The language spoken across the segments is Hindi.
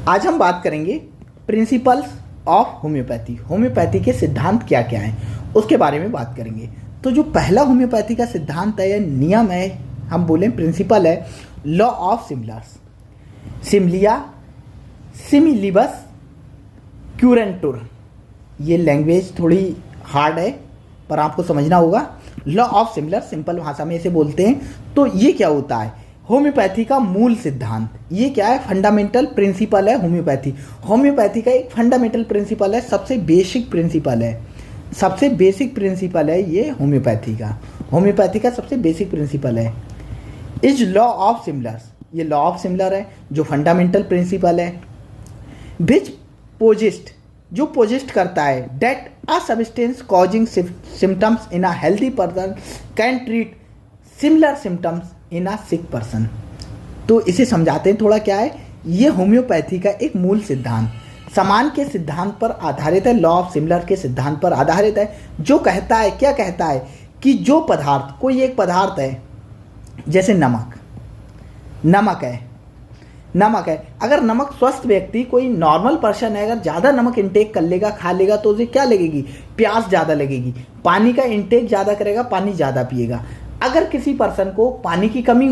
आज हम बात करेंगे प्रिंसिपल्स ऑफ होम्योपैथी। होम्योपैथी के सिद्धांत क्या क्या हैं उसके बारे में बात करेंगे। तो जो पहला होम्योपैथी का सिद्धांत है या नियम है, हम बोलें प्रिंसिपल है, लॉ ऑफ सिमिलर्स। सिमिलिया सिमिलिबस क्यूरेंटुर। ये लैंग्वेज थोड़ी हार्ड है पर आपको समझना होगा। लॉ ऑफ सिमिलर, सिंपल भाषा में इसे बोलते हैं। तो ये क्या होता है? होम्योपैथी का मूल सिद्धांत। ये क्या है? फंडामेंटल प्रिंसिपल है होम्योपैथी। होम्योपैथी का एक फंडामेंटल प्रिंसिपल है, सबसे बेसिक प्रिंसिपल है। सबसे बेसिक प्रिंसिपल है ये होम्योपैथी का। होम्योपैथी का सबसे बेसिक प्रिंसिपल है इज लॉ ऑफ सिमिलर्स। ये लॉ ऑफ सिमिलर है जो फंडामेंटल प्रिंसिपल है। विच पोजिस्ट, जो पोजिस्ट करता है that a substance causing symptoms in a healthy person can treat similar symptoms in a sick person. तो इसे समझाते हैं थोड़ा। क्या है ये? होम्योपैथी का एक मूल सिद्धांत समान के सिद्धांत पर आधारित है। लॉ ऑफ सिमिलर के सिद्धांत पर आधारित है, जो कहता है, क्या कहता है कि जो पदार्थ, कोई एक पदार्थ है जैसे नमक है, अगर नमक स्वस्थ व्यक्ति, कोई नॉर्मल पर्सन है, अगर ज़्यादा नमक इंटेक कर लेगा, खा लेगा, तो उसे क्या लगेगी? प्यास ज़्यादा लगेगी। पानी का इंटेक ज़्यादा करेगा, पानी ज़्यादा पिएगा। अगर किसी पर्सन को पानी की कमी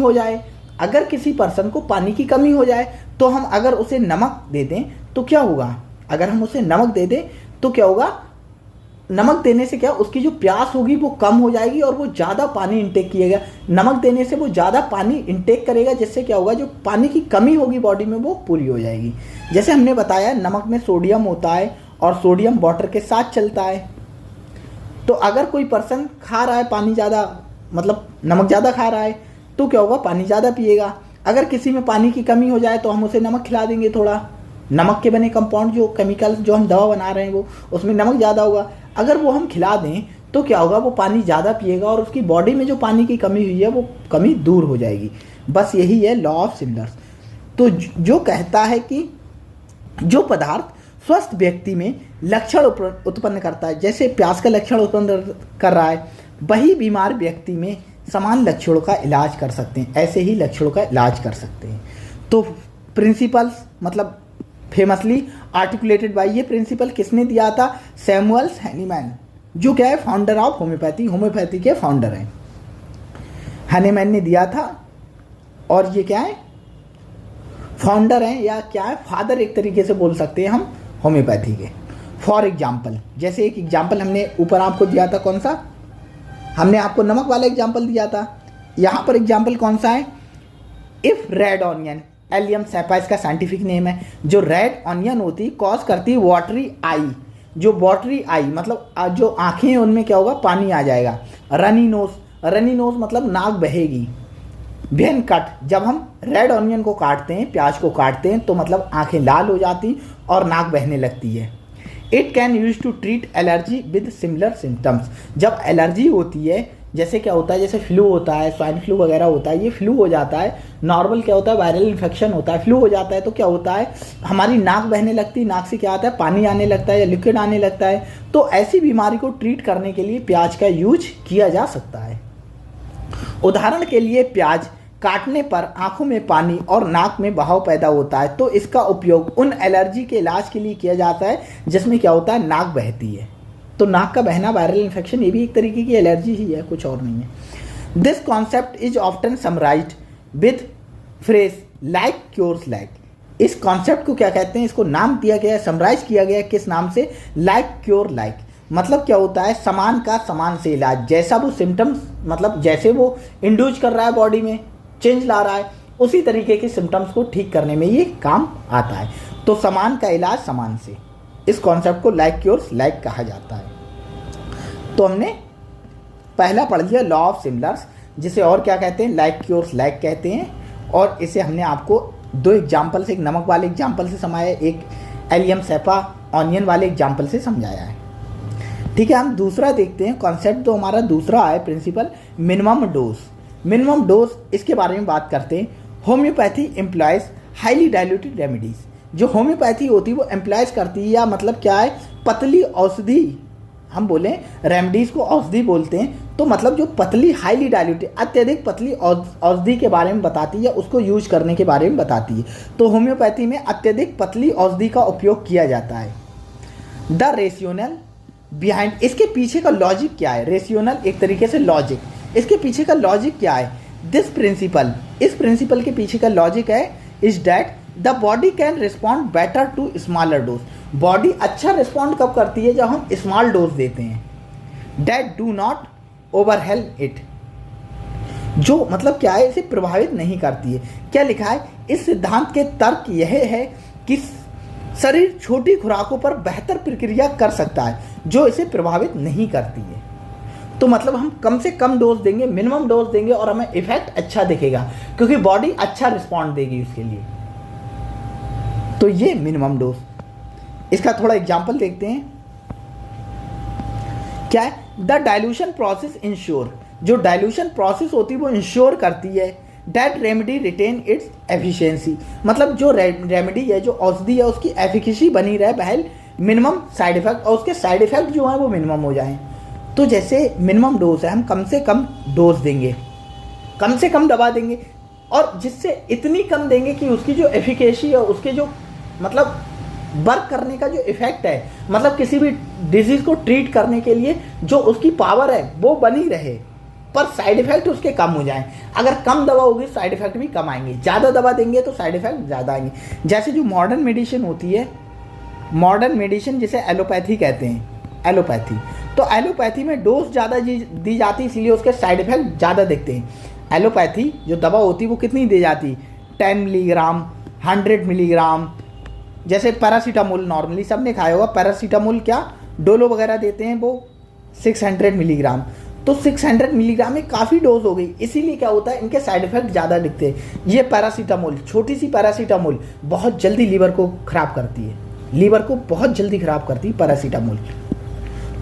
हो जाए, तो हम अगर उसे नमक दे दें तो क्या होगा? अगर हम उसे नमक दे दें तो क्या होगा? नमक देने से क्या, उसकी जो प्यास होगी वो कम हो जाएगी और वो ज़्यादा पानी इंटेक किएगा। नमक देने से वो ज़्यादा पानी इंटेक करेगा, जिससे क्या होगा? जो पानी की कमी होगी बॉडी में वो पूरी हो जाएगी। जैसे हमने बताया नमक में सोडियम होता है और सोडियम वाटर के साथ चलता है। तो अगर कोई पर्सन खा रहा है पानी ज़्यादा, मतलब नमक ज़्यादा खा रहा है, तो क्या होगा? पानी ज़्यादा पिएगा। अगर किसी में पानी की कमी हो जाए तो हम उसे नमक खिला देंगे थोड़ा। नमक के बने कंपाउंड, जो केमिकल्स जो हम दवा बना रहे हैं, वो उसमें नमक ज़्यादा होगा। अगर वो हम खिला दें तो क्या होगा? वो पानी ज़्यादा पिएगा और उसकी बॉडी में जो पानी की कमी हुई है वो कमी दूर हो जाएगी। बस यही है लॉ ऑफ सिमिलर्स। तो जो कहता है कि जो पदार्थ स्वस्थ व्यक्ति में लक्षण उत्पन्न करता है, जैसे प्यास का लक्षण उत्पन्न कर रहा है, वही बीमार व्यक्ति में समान लक्षणों का इलाज कर सकते हैं, ऐसे ही लक्षणों का इलाज कर सकते हैं। तो प्रिंसिपल्स मतलब फेमसली आर्टिकुलेटेड बाय, ये प्रिंसिपल किसने दिया था? सैमुअल्स हैनीमैन, जो क्या है? फाउंडर ऑफ होम्योपैथी, होम्योपैथी के फाउंडर हैं। हैनीमैन ने दिया था और ये क्या है? फाउंडर हैं या क्या है? फादर एक तरीके से बोल सकते हैं हम होम्योपैथी के। फॉर एग्जाम्पल, जैसे एक एग्जाम्पल हमने ऊपर आपको दिया था, कौन सा? हमने आपको नमक वाला एग्जाम्पल दिया था। यहाँ पर एग्जाम्पल कौन सा है? इफ रेड ऑनियन, एलियम सैपा इसका साइंटिफिक नेम है, जो रेड ऑनियन होती कॉज करती है वाटरी आई। जो वाटरी आई मतलब जो आंखें हैं उनमें क्या होगा? पानी आ जाएगा। रनी नोज मतलब नाक बहेगी। वेन कट, जब हम रेड ऑनियन को काटते हैं, प्याज को काटते हैं, तो मतलब आंखें लाल हो जाती और नाक बहने लगती है। It can use to treat allergy with similar symptoms. जब एलर्जी होती है, जैसे क्या होता है, जैसे फ्लू होता है, स्वाइन फ्लू वगैरह होता है, ये फ्लू हो जाता है। नॉर्मल क्या होता है? वायरल इन्फेक्शन होता है। फ्लू हो जाता है तो क्या होता है? हमारी नाक बहने लगती है, नाक से क्या आता है? पानी आने लगता है या लिक्विड आने लगता है। तो ऐसी बीमारी को ट्रीट करने के लिए प्याज का यूज किया जा सकता है। उदाहरण के लिए प्याज काटने पर आंखों में पानी और नाक में बहाव पैदा होता है, तो इसका उपयोग उन एलर्जी के इलाज के लिए किया जाता है जिसमें क्या होता है? नाक बहती है। तो नाक का बहना वायरल इन्फेक्शन, ये भी एक तरीके की एलर्जी ही है, कुछ और नहीं है। This concept is often summarised with phrase like cures like. इस कॉन्सेप्ट को क्या कहते हैं? इसको नाम दिया गया है, समराइज किया गया है किस नाम से? Like cure like. मतलब क्या होता है? समान का समान से इलाज। जैसा वो सिम्टम्स, मतलब जैसे वो इंड्यूस कर रहा है बॉडी में, चेंज ला रहा है, उसी तरीके के सिम्टम्स को ठीक करने में ये काम आता है। तो समान का इलाज समान से, इस कॉन्सेप्ट को लाइक क्योर्स लाइक कहा जाता है। तो हमने पहला पढ़ लिया लॉ ऑफ सिमिलर्स, जिसे और क्या कहते हैं? लाइक क्योर्स लाइक कहते हैं। और इसे हमने आपको दो एग्जाम्पल से, एक नमक वाले एग्जाम्पल से समझाया, एक एलियम सैपा ऑनियन वाले एग्जाम्पल से समझाया है। ठीक है, हम दूसरा देखते हैं कॉन्सेप्ट। तो हमारा दूसरा है principle minimum dose. Minimum dose, इसके बारे में बात करते हैं। Homeopathy employs highly diluted remedies. जो होम्योपैथी होती है वो एम्प्लॉयज करती है, या मतलब क्या है? पतली औषधि, हम बोलें रेमेडीज को औषधि बोलते हैं, तो मतलब जो पतली हाईली डाइल्यूटेड अत्यधिक पतली औषधि के बारे में बताती है, उसको यूज करने के बारे में बताती है। तो होम्योपैथी में अत्यधिक पतली औषधि का उपयोग किया जाता है। द रेशियोनल बिहाइंड, इसके पीछे का लॉजिक क्या है? रेशियोनल एक तरीके से लॉजिक, इसके पीछे का लॉजिक क्या है? दिस प्रिंसिपल, इस प्रिंसिपल के पीछे का लॉजिक है is that the body can respond better to smaller dose. Body अच्छा रिस्पॉन्ड कब करती है? जब हम स्मॉल डोज देते हैं। That do not overwhelm it, जो मतलब क्या है, इसे प्रभावित नहीं करती है। क्या लिखा है? इस सिद्धांत के तर्क यह है कि शरीर छोटी खुराकों पर बेहतर प्रक्रिया कर सकता है जो इसे प्रभावित नहीं करती है। तो मतलब हम कम से कम डोज देंगे, मिनिमम डोज देंगे और हमें इफेक्ट अच्छा दिखेगा क्योंकि बॉडी अच्छा रिस्पॉन्ड देगी उसके लिए। तो ये मिनिमम डोज। इसका थोड़ा एग्जांपल देखते हैं। क्या है? द डाइल्यूशन प्रोसेस इंश्योर, जो डाइल्यूशन प्रोसेस होती है वो इंश्योर करती है that remedy retain its efficiency, मतलब जो रेमेडी है, जो औषधि है, उसकी एफिकेसी बनी रहे बहल मिनिमम साइड इफेक्ट, और उसके साइड इफेक्ट जो है वो मिनिमम हो जाएं। तो जैसे मिनिमम डोज है, हम कम से कम डोज देंगे, कम से कम दवा देंगे, और जिससे इतनी कम देंगे कि उसकी जो एफिकेसी है, उसके जो मतलब वर्क करने का जो इफेक्ट है, मतलब किसी भी डिजीज को ट्रीट करने के लिए जो उसकी पावर है वो बनी रहे, पर साइड इफेक्ट उसके कम हो जाएं। अगर कम दवा होगी साइड इफेक्ट भी कम आएंगे, ज़्यादा दवा देंगे तो साइड इफेक्ट ज़्यादा आएंगे। जैसे जो मॉडर्न मेडिसिन होती है, मॉडर्न मेडिसिन जिसे एलोपैथी कहते हैं, एलोपैथी, तो एलोपैथी में डोज ज़्यादा दी जाती है, इसलिए उसके साइड इफेक्ट ज़्यादा दिखते हैं। एलोपैथी जो दवा होती है वो कितनी दी जाती? 10 मिलीग्राम, 100 मिलीग्राम। जैसे पैरासीटामोल नॉर्मली सबने खाया होगा, पैरासीटामोल क्या डोलो वगैरह देते हैं वो 600 मिलीग्राम, तो 600 मिलीग्राम में काफ़ी डोज हो गई, इसीलिए क्या होता है, इनके साइड इफेक्ट ज़्यादा दिखते हैं। ये पैरासीटामोल, छोटी सी पैरासीटामोल बहुत जल्दी लीवर को ख़राब करती है, लीवर को बहुत जल्दी ख़राब करती है पैरासीटामोल।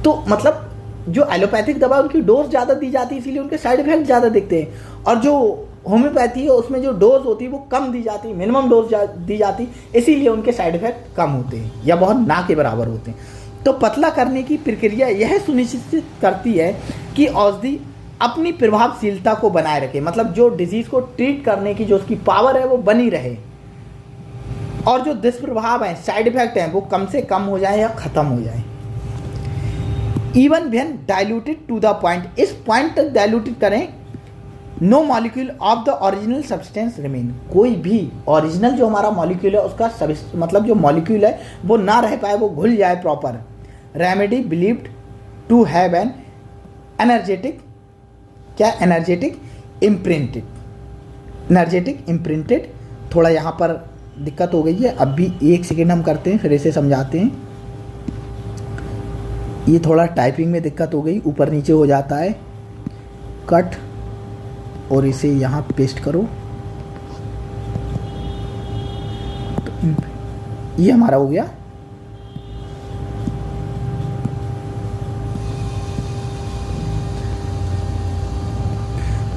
तो मतलब जो एलोपैथिक दवा उनकी डोज ज़्यादा दी जाती है, इसीलिए उनके साइड इफेक्ट ज़्यादा दिखते हैं। और जो होम्योपैथी है उसमें जो डोज होती है वो कम दी जाती है, मिनिमम डोज दी जाती, इसीलिए उनके साइड इफेक्ट कम होते हैं या बहुत ना के बराबर होते हैं। तो पतला करने की प्रक्रिया यह सुनिश्चित करती है कि औषधि अपनी प्रभावशीलता को बनाए रखे, मतलब जो डिजीज को ट्रीट करने की जो उसकी पावर है वो बनी रहे, और जो दुष्प्रभाव है, साइड इफेक्ट हैं, वो कम से कम हो जाए या खत्म हो जाए। Even when diluted to the point, इस पॉइंट तक डाइल्यूटेड करें, no molecule of the original substance remain, कोई भी ओरिजिनल जो हमारा मॉलिक्यूल है उसका मतलब जो मॉलिक्यूल है वो ना रह पाए, वो घुल जाए proper. Remedy believed to have an energetic, क्या एनर्जेटिक इम्प्रिंटेड, एनर्जेटिक इम्प्रिंटेड। थोड़ा यहाँ पर दिक्कत हो गई है, अब भी 1 सेकेंड हम करते हैं फिर इसे समझाते हैं। ये थोड़ा टाइपिंग में दिक्कत हो गई, ऊपर नीचे हो जाता है, कट और इसे यहाँ पेस्ट करो। तो ये हमारा हो गया।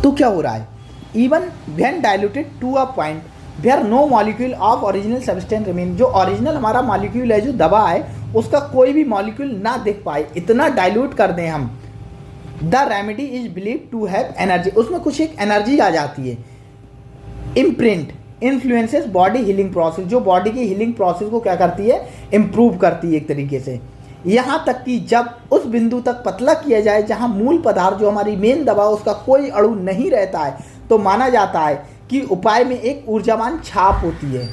तो क्या हो रहा है? Even when diluted to a point where no molecule of original substance remain, जो ओरिजिनल हमारा मॉलिक्यूल है, जो दवा है, उसका कोई भी मॉलिक्यूल ना दिख पाए, इतना डाइल्यूट कर दें हम, the remedy is believe to have energy, उसमें कुछ एक एनर्जी आ जाती है। Imprint influences body healing process, जो बॉडी की हीलिंग प्रोसेस को क्या करती है, इम्प्रूव करती है एक तरीके से। यहाँ तक कि जब उस बिंदु तक पतला किया जाए जहाँ मूल पदार्थ जो हमारी मेन दवा उसका कोई अणु नहीं रहता है, तो माना जाता है कि उपाय में एक ऊर्जावान छाप होती है,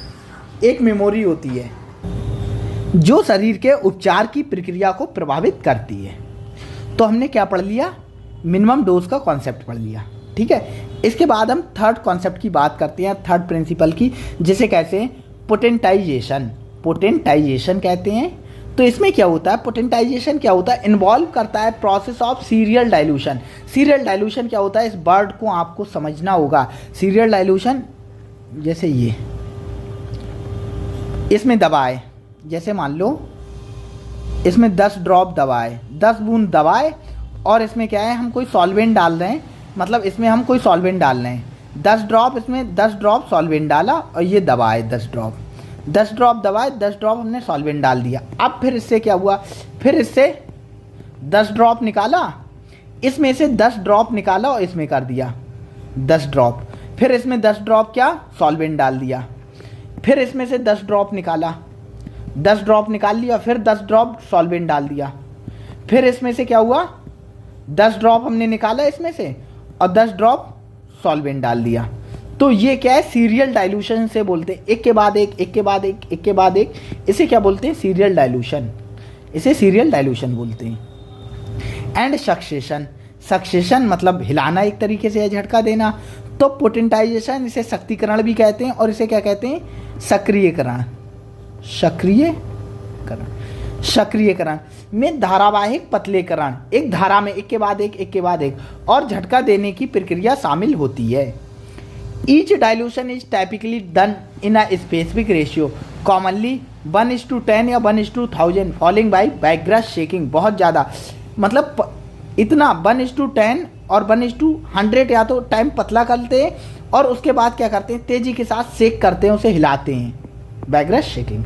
एक मेमोरी होती है जो शरीर के उपचार की प्रक्रिया को प्रभावित करती है। तो हमने क्या पढ़ लिया? मिनिमम डोज का कॉन्सेप्ट पढ़ लिया, ठीक है। इसके बाद हम थर्ड कॉन्सेप्ट की बात करते हैं, थर्ड प्रिंसिपल की, जिसे कहते हैं पोटेंटाइजेशन। पोटेंटाइजेशन कहते हैं। तो इसमें क्या होता है? पोटेंटाइजेशन क्या होता है? इन्वॉल्व करता है process of serial dilution. Serial dilution क्या होता है? इस वर्ड को आपको समझना होगा। सीरियल डाइल्यूशन जैसे ये, इसमें दवा है, जैसे मान लो इसमें 10 ड्रॉप दवा है, 10 बूंद दवा है, और इसमें क्या है, हम कोई सॉल्वेंट डाल रहे हैं, मतलब इसमें हम कोई सॉल्वेंट डाल रहे हैं, 10 ड्रॉप, इसमें 10 ड्रॉप सॉल्वेंट डाला, और ये दवा है 10 ड्रॉप, 10 ड्रॉप दवा है, 10 ड्रॉप हमने सॉल्वेंट डाल दिया। अब फिर इससे क्या हुआ? फिर इससे 10 ड्रॉप निकाला, इसमें से 10 ड्रॉप निकाला और इसमें कर दिया 10 ड्रॉप, फिर इसमें 10 ड्रॉप क्या सॉल्वेंट डाल दिया, फिर इसमें से 10 ड्रॉप निकाला, 10 ड्रॉप निकाल लिया, फिर 10 ड्रॉप सॉल्वेंट डाल दिया, फिर इसमें से क्या हुआ 10 ड्रॉप हमने निकाला इसमें से और 10 ड्रॉप सॉल्वेंट डाल दिया। तो ये क्या है, सीरियल डाइल्यूशन से बोलते हैं, एक के बाद एक, एक के बाद एक, एक के बाद एक, इसे क्या बोलते हैं सीरियल डाइल्यूशन, इसे सीरियल डाइल्यूशन बोलते हैं। एंड सक्सेशन, सक्सेशन मतलब हिलाना एक तरीके से, झटका देना। तो पोटेंटाइजेशन इसे शक्तिकरण भी कहते हैं और इसे क्या कहते हैं सक्रियकरण, सक्रियकरण, सक्रियकरण में धारावाहिक पतलेकरण, एक धारा में एक के बाद एक के बाद एक और झटका देने की प्रक्रिया शामिल होती है। Each dilution is typically done in a specific ratio, commonly 1:10 या 1:1000 फॉलोइंग बाय वाइग्रस शेकिंग। बहुत ज़्यादा मतलब इतना 1:10 और 1:100 या तो टाइम पतला करते हैं और उसके बाद क्या करते हैं तेजी के साथ शेक करते हैं, उसे हिलाते हैं, vigorous shaking.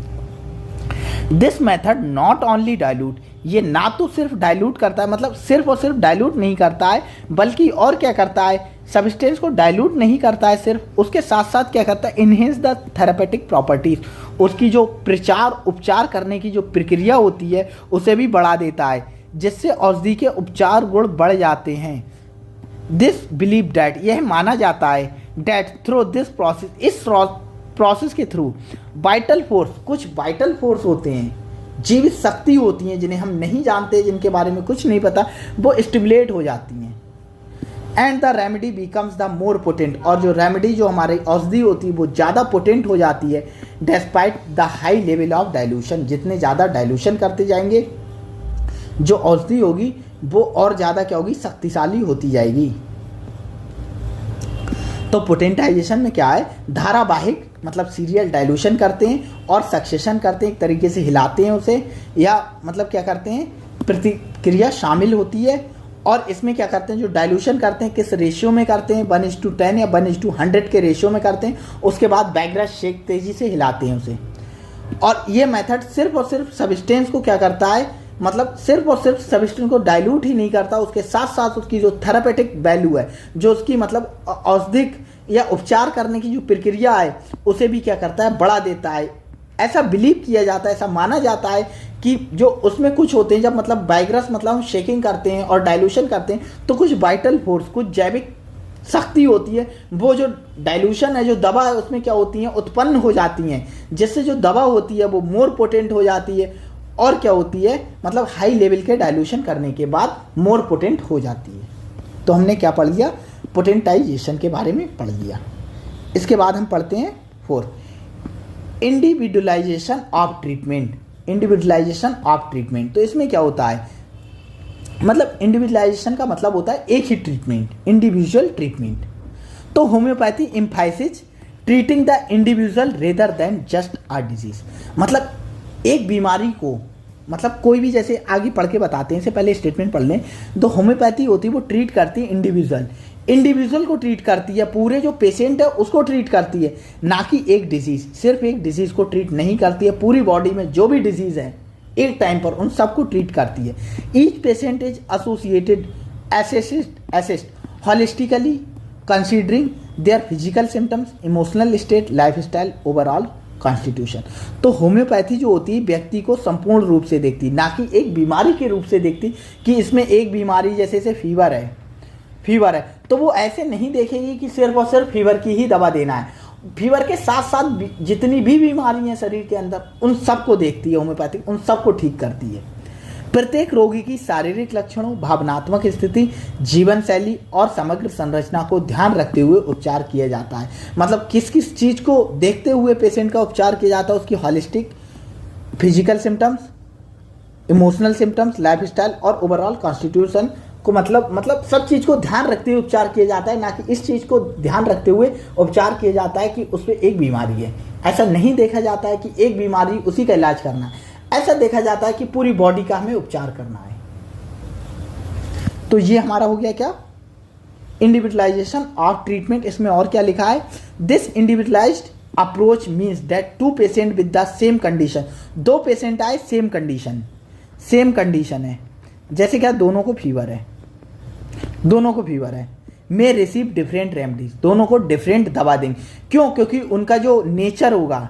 This method not only dilute, ये ना तो सिर्फ डाइल्यूट करता है, मतलब सिर्फ और सिर्फ डाइल्यूट नहीं करता है, बल्कि और क्या करता है सब्सटेंस को डाइल्यूट नहीं करता है सिर्फ, उसके साथ साथ क्या करता है इनहेंस द थेरेपेटिक प्रॉपर्टीज, उसकी जो प्रचार उपचार करने की जो प्रक्रिया होती है उसे भी बढ़ा देता है, जिससे औषधि के उपचार गुण बढ़ जाते हैं। दिस बिलीव डैट, यह माना जाता है डैट थ्रू दिस प्रोसेस, इस प्रोसेस के थ्रू वाइटल फोर्स, कुछ वाइटल फोर्स होते हैं, जीवित शक्ति होती हैं जिन्हें हम नहीं जानते, जिनके बारे में कुछ नहीं पता, वो स्टिमुलेट हो जाती हैं। And the remedy becomes the more potent, और जो रेमेडी जो हमारी औषधि होती है वो ज़्यादा पोटेंट हो जाती है despite the high level of dilution, जितने ज़्यादा डाइल्यूशन करते जाएंगे जो औषधि होगी वो और ज़्यादा क्या होगी शक्तिशाली होती जाएगी। तो पोटेंटाइजेशन में क्या है, धारावाहिक मतलब सीरियल डाइल्यूशन करते हैं और सक्सेशन करते हैं, एक तरीके से हिलाते हैं उसे, या मतलब क्या करते हैं प्रतिक्रिया शामिल होती है। और इसमें क्या करते हैं जो डाइल्यूशन करते हैं किस रेशियो में करते हैं 1:10 या 1:100 के रेशियो में करते हैं, उसके बाद वाइग्रस शेक तेजी से हिलाते हैं उसे। और ये मेथड सिर्फ और सिर्फ सब्सटेंस को क्या करता है, मतलब सिर्फ और सिर्फ सब्सटेंस को डाइल्यूट ही नहीं करता, उसके साथ साथ उसकी जो थेरेपेटिक वैल्यू है, जो उसकी मतलब औषधिक या उपचार करने की जो प्रक्रिया है उसे भी क्या करता है बढ़ा देता है। ऐसा बिलीव किया जाता है, ऐसा माना जाता है कि जो उसमें कुछ होते हैं, जब मतलब वाइग्रस मतलब हम शेकिंग करते हैं और डाइल्यूशन करते हैं तो कुछ वाइटल फोर्स, कुछ जैविक शक्ति होती है, वो जो डाइल्यूशन है, जो दवा है उसमें क्या होती हैं उत्पन्न हो जाती हैं, जिससे जो दवा होती है वो मोर पोटेंट हो जाती है और क्या होती है मतलब हाई लेवल के डाइल्यूशन करने के बाद मोर पोटेंट हो जाती है। तो हमने क्या पढ़ लिया, पोटेंटाइजेशन के बारे में पढ़ लिया। इसके बाद हम पढ़ते हैं 4 individualisation of treatment, individualisation of treatment. तो इसमें क्या होता है, मतलब इंडिविजुअलाइजेशन का मतलब होता है एक ही ट्रीटमेंट, इंडिविजुअल ट्रीटमेंट। तो homeopathy Mphasis treating the individual rather than just a disease, मतलब एक बीमारी को, मतलब कोई भी, जैसे आगे पढ़ के बताते हैं, इससे पहले स्टेटमेंट पढ़ लें। तो होम्योपैथी होती है वो ट्रीट करती है इंडिविजुअल, इंडिविजुअल को ट्रीट करती है, पूरे जो पेशेंट है उसको ट्रीट करती है, ना कि एक डिजीज़, सिर्फ एक डिजीज़ को ट्रीट नहीं करती है, पूरी बॉडी में जो भी डिजीज़ है एक टाइम पर उन सबको ट्रीट करती है। Each patient is associated assist holistically considering their physical symptoms, emotional state, life style, overall constitution. तो होम्योपैथी जो होती है व्यक्ति को संपूर्ण रूप से देखती, ना कि एक बीमारी के रूप से देखती कि इसमें एक बीमारी जैसे फीवर है तो वो ऐसे नहीं देखेगी कि सिर्फ और सिर्फ फीवर की ही दवा देना है, फीवर के साथ साथ जितनी भी बीमारी हैं शरीर के अंदर उन सबको देखती है होम्योपैथी, उन सबको ठीक करती है। प्रत्येक रोगी की शारीरिक लक्षणों, भावनात्मक स्थिति, जीवन शैली और समग्र संरचना को ध्यान रखते हुए उपचार किया जाता है। मतलब किस किस चीज़ को देखते हुए पेशेंट का उपचार किया जाता है, उसकी holistic physical symptoms, emotional symptoms, life style और ओवरऑल कॉन्स्टिट्यूशन को मतलब सब चीज़ को ध्यान रखते हुए उपचार किया जाता है, ना कि इस चीज़ को ध्यान रखते हुए उपचार किया जाता है कि उस पर एक बीमारी है। ऐसा नहीं देखा जाता है कि एक बीमारी उसी का इलाज करना है, ऐसा देखा जाता है कि पूरी बॉडी का हमें उपचार करना है। तो ये हमारा हो गया क्या, इंडिविजुअलाइजेशन ऑफ ट्रीटमेंट। इसमें और क्या लिखा है, this individualised approach means that 2 patient with the same condition, 2 patient आए सेम कंडीशन है, जैसे क्या दोनों को फीवर है, दोनों को फीवर है, मे रिसीव डिफरेंट रेमेडीज, दोनों को डिफरेंट दवा देंगे। क्यों? क्योंकि उनका जो नेचर होगा,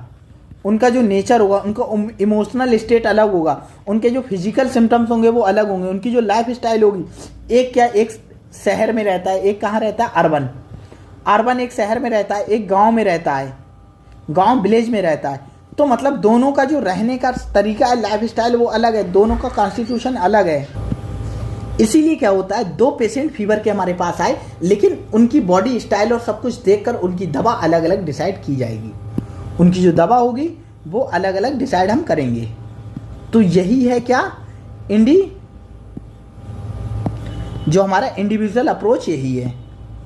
उनका इमोशनल स्टेट अलग होगा, उनके जो फिजिकल सिम्टम्स होंगे वो अलग होंगे, उनकी जो लाइफ स्टाइल होगी, एक शहर में रहता है, एक कहाँ रहता है, अर्बन एक शहर में रहता है, एक गांव में रहता है, गांव विलेज में रहता है। तो मतलब दोनों का जो रहने का तरीका है, लाइफ स्टाइल वो अलग है, दोनों का कॉन्स्टिट्यूशन अलग है। इसीलिए क्या होता है, दो पेशेंट फीवर के हमारे पास आए, लेकिन उनकी बॉडी स्टाइल और सब कुछ देखकर उनकी दवा अलग अलग डिसाइड की जाएगी, उनकी जो दवा होगी वो अलग अलग डिसाइड हम करेंगे। तो यही है क्या, जो हमारा इंडिविजुअल अप्रोच यही है,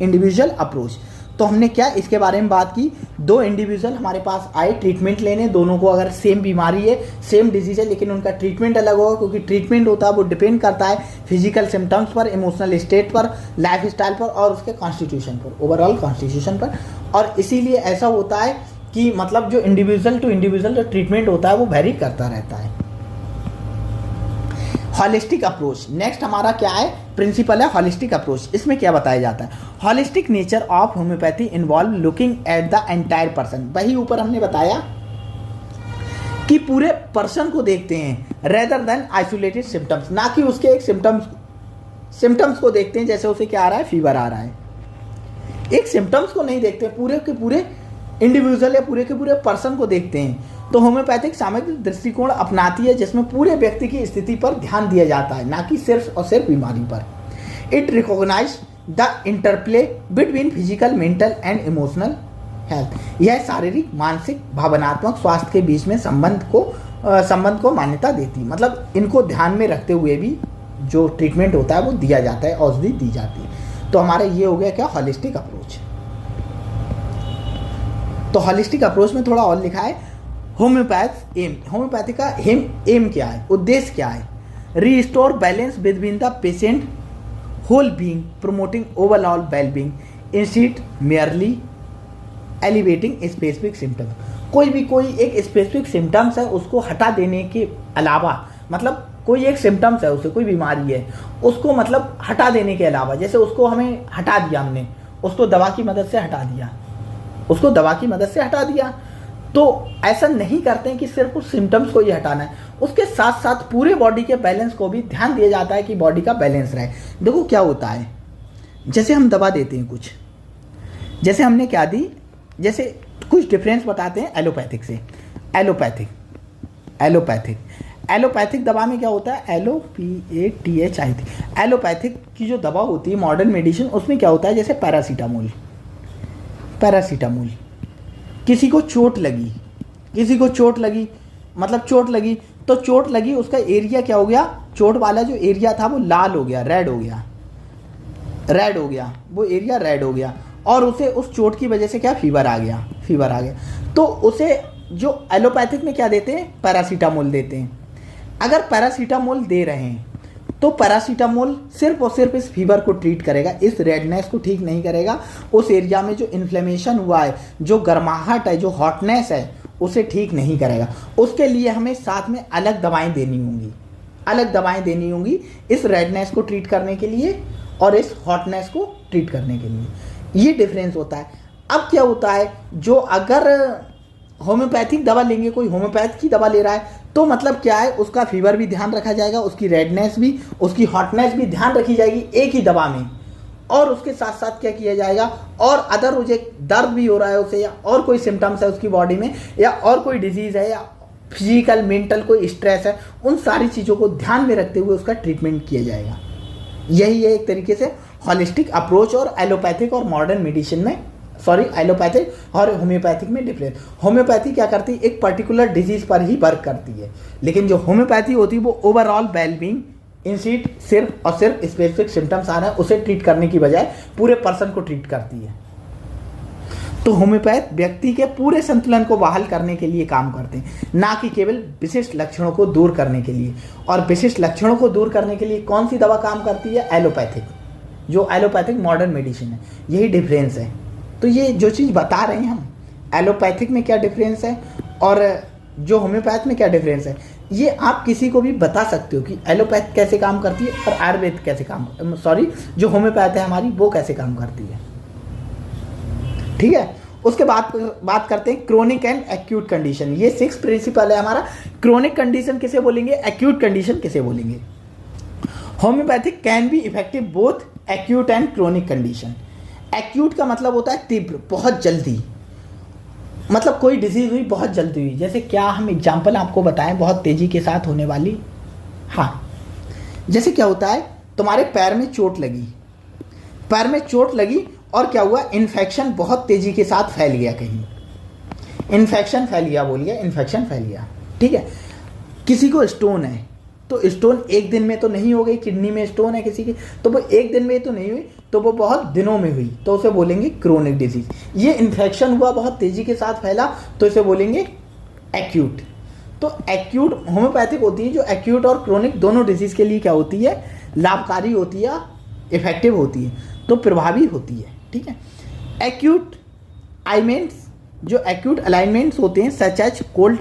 इंडिविजुअल अप्रोच। तो हमने क्या इसके बारे में बात की, दो इंडिविजुअल हमारे पास आए ट्रीटमेंट लेने, दोनों को अगर सेम बीमारी है, सेम डिजीज है, लेकिन उनका ट्रीटमेंट अलग होगा, क्योंकि ट्रीटमेंट होता है वो डिपेंड करता है फिजिकल सिम्टम्स पर, इमोशनल स्टेट पर, लाइफ स्टाइल पर और उसके कॉन्स्टिट्यूशन पर, ओवरऑल कॉन्स्टिट्यूशन पर। और इसीलिए ऐसा होता है कि मतलब जो इंडिविजुअल टू इंडिविजुअल जो ट्रीटमेंट होता है वो वेरी करता रहता है। हॉलिस्टिक अप्रोच, नेक्स्ट हमारा क्या है, प्रिंसिपल है हॉलिस्टिक अप्रोच। इसमें क्या बताया जाता है, holistic nature of homeopathy involve looking at the entire person. वही ऊपर हमने बताया कि पूरे पर्सन को देखते हैं, रेदर देन आइसोलेटेड सिम्टम्स, ना कि उसके एक सिम्टम्स को देखते हैं, जैसे उसे क्या आ रहा है, फीवर आ रहा है, एक सिम्टम्स को नहीं देखते, पूरे के पूरे इंडिविजुअल या पूरे के पूरे पर्सन को देखते हैं। तो होम्योपैथिक सामग्री दृष्टिकोण अपनाती है जिसमें पूरे व्यक्ति की स्थिति पर ध्यान दिया जाता है, ना कि सिर्फ और सिर्फ बीमारी पर। It recognise the interplay between physical, mental and emotional health. यह शारीरिक, मानसिक, भावनात्मक स्वास्थ्य के बीच में संबंध को मान्यता देती, मतलब इनको ध्यान में रखते हुए भी जो ट्रीटमेंट होता है वो दिया जाता है, औषधि दी जाती है। तो हमारा ये हो गया क्या, हॉलिस्टिक अप्रोच। तो हॉलिस्टिक अप्रोच में थोड़ा और लिखा है, होम्योपैथी का एम क्या है, उद्देश्य क्या है, restore balance between the patient whole being, promoting overall wellbeing instead merely alleviating specific symptoms. कोई एक स्पेसिफिक सिम्टम्स है उसको हटा देने के अलावा, मतलब कोई एक सिम्टम्स है, उसे कोई बीमारी है, उसको मतलब हटा देने के अलावा, जैसे उसको हमें हटा दिया, हमने उसको दवा की मदद से हटा दिया, तो ऐसा नहीं करते हैं कि सिर्फ उस सिम्टम्स को ही हटाना है, उसके साथ साथ पूरे बॉडी के बैलेंस को भी ध्यान दिया जाता है कि बॉडी का बैलेंस रहे। देखो क्या होता है, जैसे हम दवा देते हैं कुछ, जैसे हमने क्या दी, जैसे कुछ डिफरेंस बताते हैं एलोपैथिक से। एलोपैथिक दवा में क्या होता है, LOPATHIC, एलोपैथिक की जो दवा होती है मॉडर्न मेडिसिन, उसमें क्या होता है, जैसे पैरासीटामोल, किसी को चोट लगी, मतलब चोट लगी, उसका एरिया क्या हो गया, चोट वाला जो एरिया था वो लाल हो गया, रेड हो गया, वो एरिया रेड हो गया, और उसे उस चोट की वजह से क्या, फीवर आ गया। तो उसे जो एलोपैथिक में क्या देते हैं, पैरासीटामोल देते हैं। अगर पैरासीटामोल दे रहे हैं तो पैरासीटामोल सिर्फ और सिर्फ इस फीवर को ट्रीट करेगा, इस रेडनेस को ठीक नहीं करेगा, उस एरिया में जो इन्फ्लेमेशन हुआ है, जो गर्माहट है, जो हॉटनेस है, उसे ठीक नहीं करेगा। उसके लिए हमें साथ में अलग दवाएं देनी होंगी इस रेडनेस को ट्रीट करने के लिए और इस हॉटनेस को ट्रीट करने के लिए। ये डिफरेंस होता है। अब क्या होता है, जो अगर होम्योपैथिक दवा लेंगे, कोई होम्योपैथ की दवा ले रहा है, तो मतलब क्या है, उसका फीवर भी ध्यान रखा जाएगा, उसकी रेडनेस भी, उसकी हॉटनेस भी ध्यान रखी जाएगी एक ही दवा में, और उसके साथ साथ क्या किया जाएगा, और अदर मुझे दर्द भी हो रहा है उसे, या और कोई सिम्टम्स है उसकी बॉडी में, या और कोई डिजीज़ है, या फिजिकल मेंटल कोई स्ट्रेस है, उन सारी चीज़ों को ध्यान में रखते हुए उसका ट्रीटमेंट किया जाएगा। यही है एक तरीके से हॉलिस्टिक अप्रोच और एलोपैथिक और मॉडर्न मेडिसिन में, एलोपैथिक और होम्योपैथिक में डिफरेंस। होम्योपैथी क्या करती है, एक पर्टिकुलर डिजीज पर ही वर्क करती है, लेकिन जो होम्योपैथी होती है वो ओवरऑल वेलबींग इंस्टेड सिर्फ और सिर्फ स्पेसिफिक सिम्टम्स आ रहे हैं उसे ट्रीट करने की बजाय पूरे पर्सन को ट्रीट करती है। तो होम्योपैथ व्यक्ति के पूरे संतुलन को बहाल करने के लिए काम करते हैं, ना कि केवल विशिष्ट लक्षणों को दूर करने के लिए। और विशिष्ट लक्षणों को दूर करने के लिए कौन सी दवा काम करती है, एलोपैथिक, जो एलोपैथिक मॉडर्न मेडिसिन है। यही डिफरेंस है। तो ये जो चीज़ बता रहे हैं हम, एलोपैथिक में क्या डिफरेंस है और जो होम्योपैथ में क्या डिफरेंस है, ये आप किसी को भी बता सकते हो कि एलोपैथ कैसे काम करती है और आयुर्वेद कैसे काम, सॉरी जो होम्योपैथ है हमारी वो कैसे काम करती है। ठीक है, उसके बाद बात करते हैं क्रोनिक एंड एक्यूट कंडीशन। ये 6 प्रिंसिपल है हमारा। क्रोनिक कंडीशन किसे बोलेंगे, एक्यूट कंडीशन किसे बोलेंगे। Homeopathic can be effective both acute and chronic condition. Acute का मतलब होता है तीव्र, बहुत जल्दी, मतलब कोई डिजीज हुई बहुत जल्दी हुई, जैसे क्या हम एग्जांपल आपको बताएं बहुत तेजी के साथ होने वाली। हाँ, जैसे क्या होता है, तुम्हारे पैर में चोट लगी, पैर में चोट लगी और क्या हुआ, इन्फेक्शन बहुत तेजी के साथ फैल गया, कहीं इन्फेक्शन फैल गया, बोलिए इन्फेक्शन फैल गया। ठीक है, किसी को स्टोन है तो स्टोन एक दिन में तो नहीं हो गई, किडनी में स्टोन है किसी की तो वो एक दिन में तो नहीं हुई, तो वो बहुत दिनों में हुई, तो उसे बोलेंगे क्रोनिक डिजीज। ये इन्फेक्शन हुआ बहुत तेजी के साथ फैला तो इसे बोलेंगे एक्यूट। तो एक्यूट होम्योपैथिक होती है जो एक्यूट और क्रोनिक दोनों डिजीज के लिए क्या होती है, लाभकारी होती है, इफेक्टिव होती है, तो प्रभावी होती है। ठीक है, एक्यूट अलाइनमेंट्स, जो एक्यूट अलाइनमेंट्स होते हैं सच एज कोल्ड